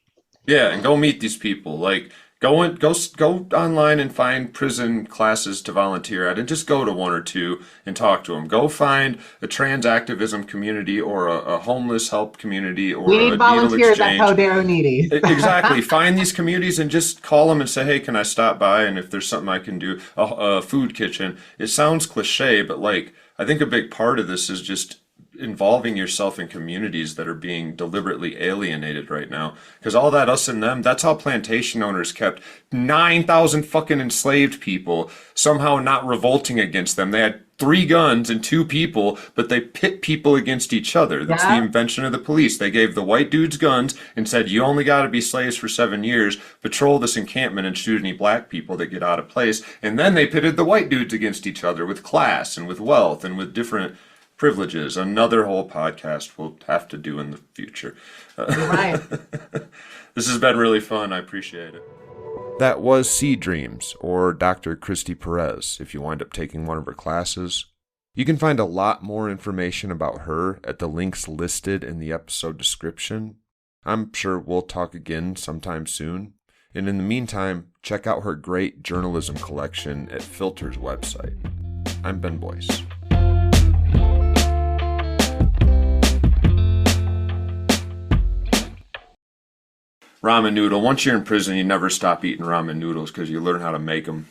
Yeah, and go meet these people. Like go online and find prison classes to volunteer at, and just go to one or two and talk to them. Go find a trans activism community or a homeless help community We or need a needle volunteers at exchange. Codero Needy. Exactly. Find these communities and just call them and say, "Hey, can I stop by? And if there's something I can do, a food kitchen." It sounds cliche, but like I think a big part of this is just involving yourself in communities that are being deliberately alienated right now. Because all that us and them, that's how plantation owners kept 9,000 fucking enslaved people somehow not revolting against them. They had 3 guns and 2 people, but they pit people against each other. That's the Yeah. invention of the police. They gave the white dudes guns and said, you only got to be slaves for 7 years, patrol this encampment and shoot any black people that get out of place. And then they pitted the white dudes against each other with class and with wealth and with different privileges. Another whole podcast we'll have to do in the future. You're right. This has been really fun. I appreciate it. That was Sea Dreams, or Dr. Christy Perez, if you wind up taking one of her classes. You can find a lot more information about her at the links listed in the episode description. I'm sure we'll talk again sometime soon. And in the meantime, check out her great journalism collection at Filter's website. I'm Ben Boyce. Ramen noodle. Once you're in prison, you never stop eating ramen noodles because you learn how to make them.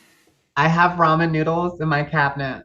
I have ramen noodles in my cabinet.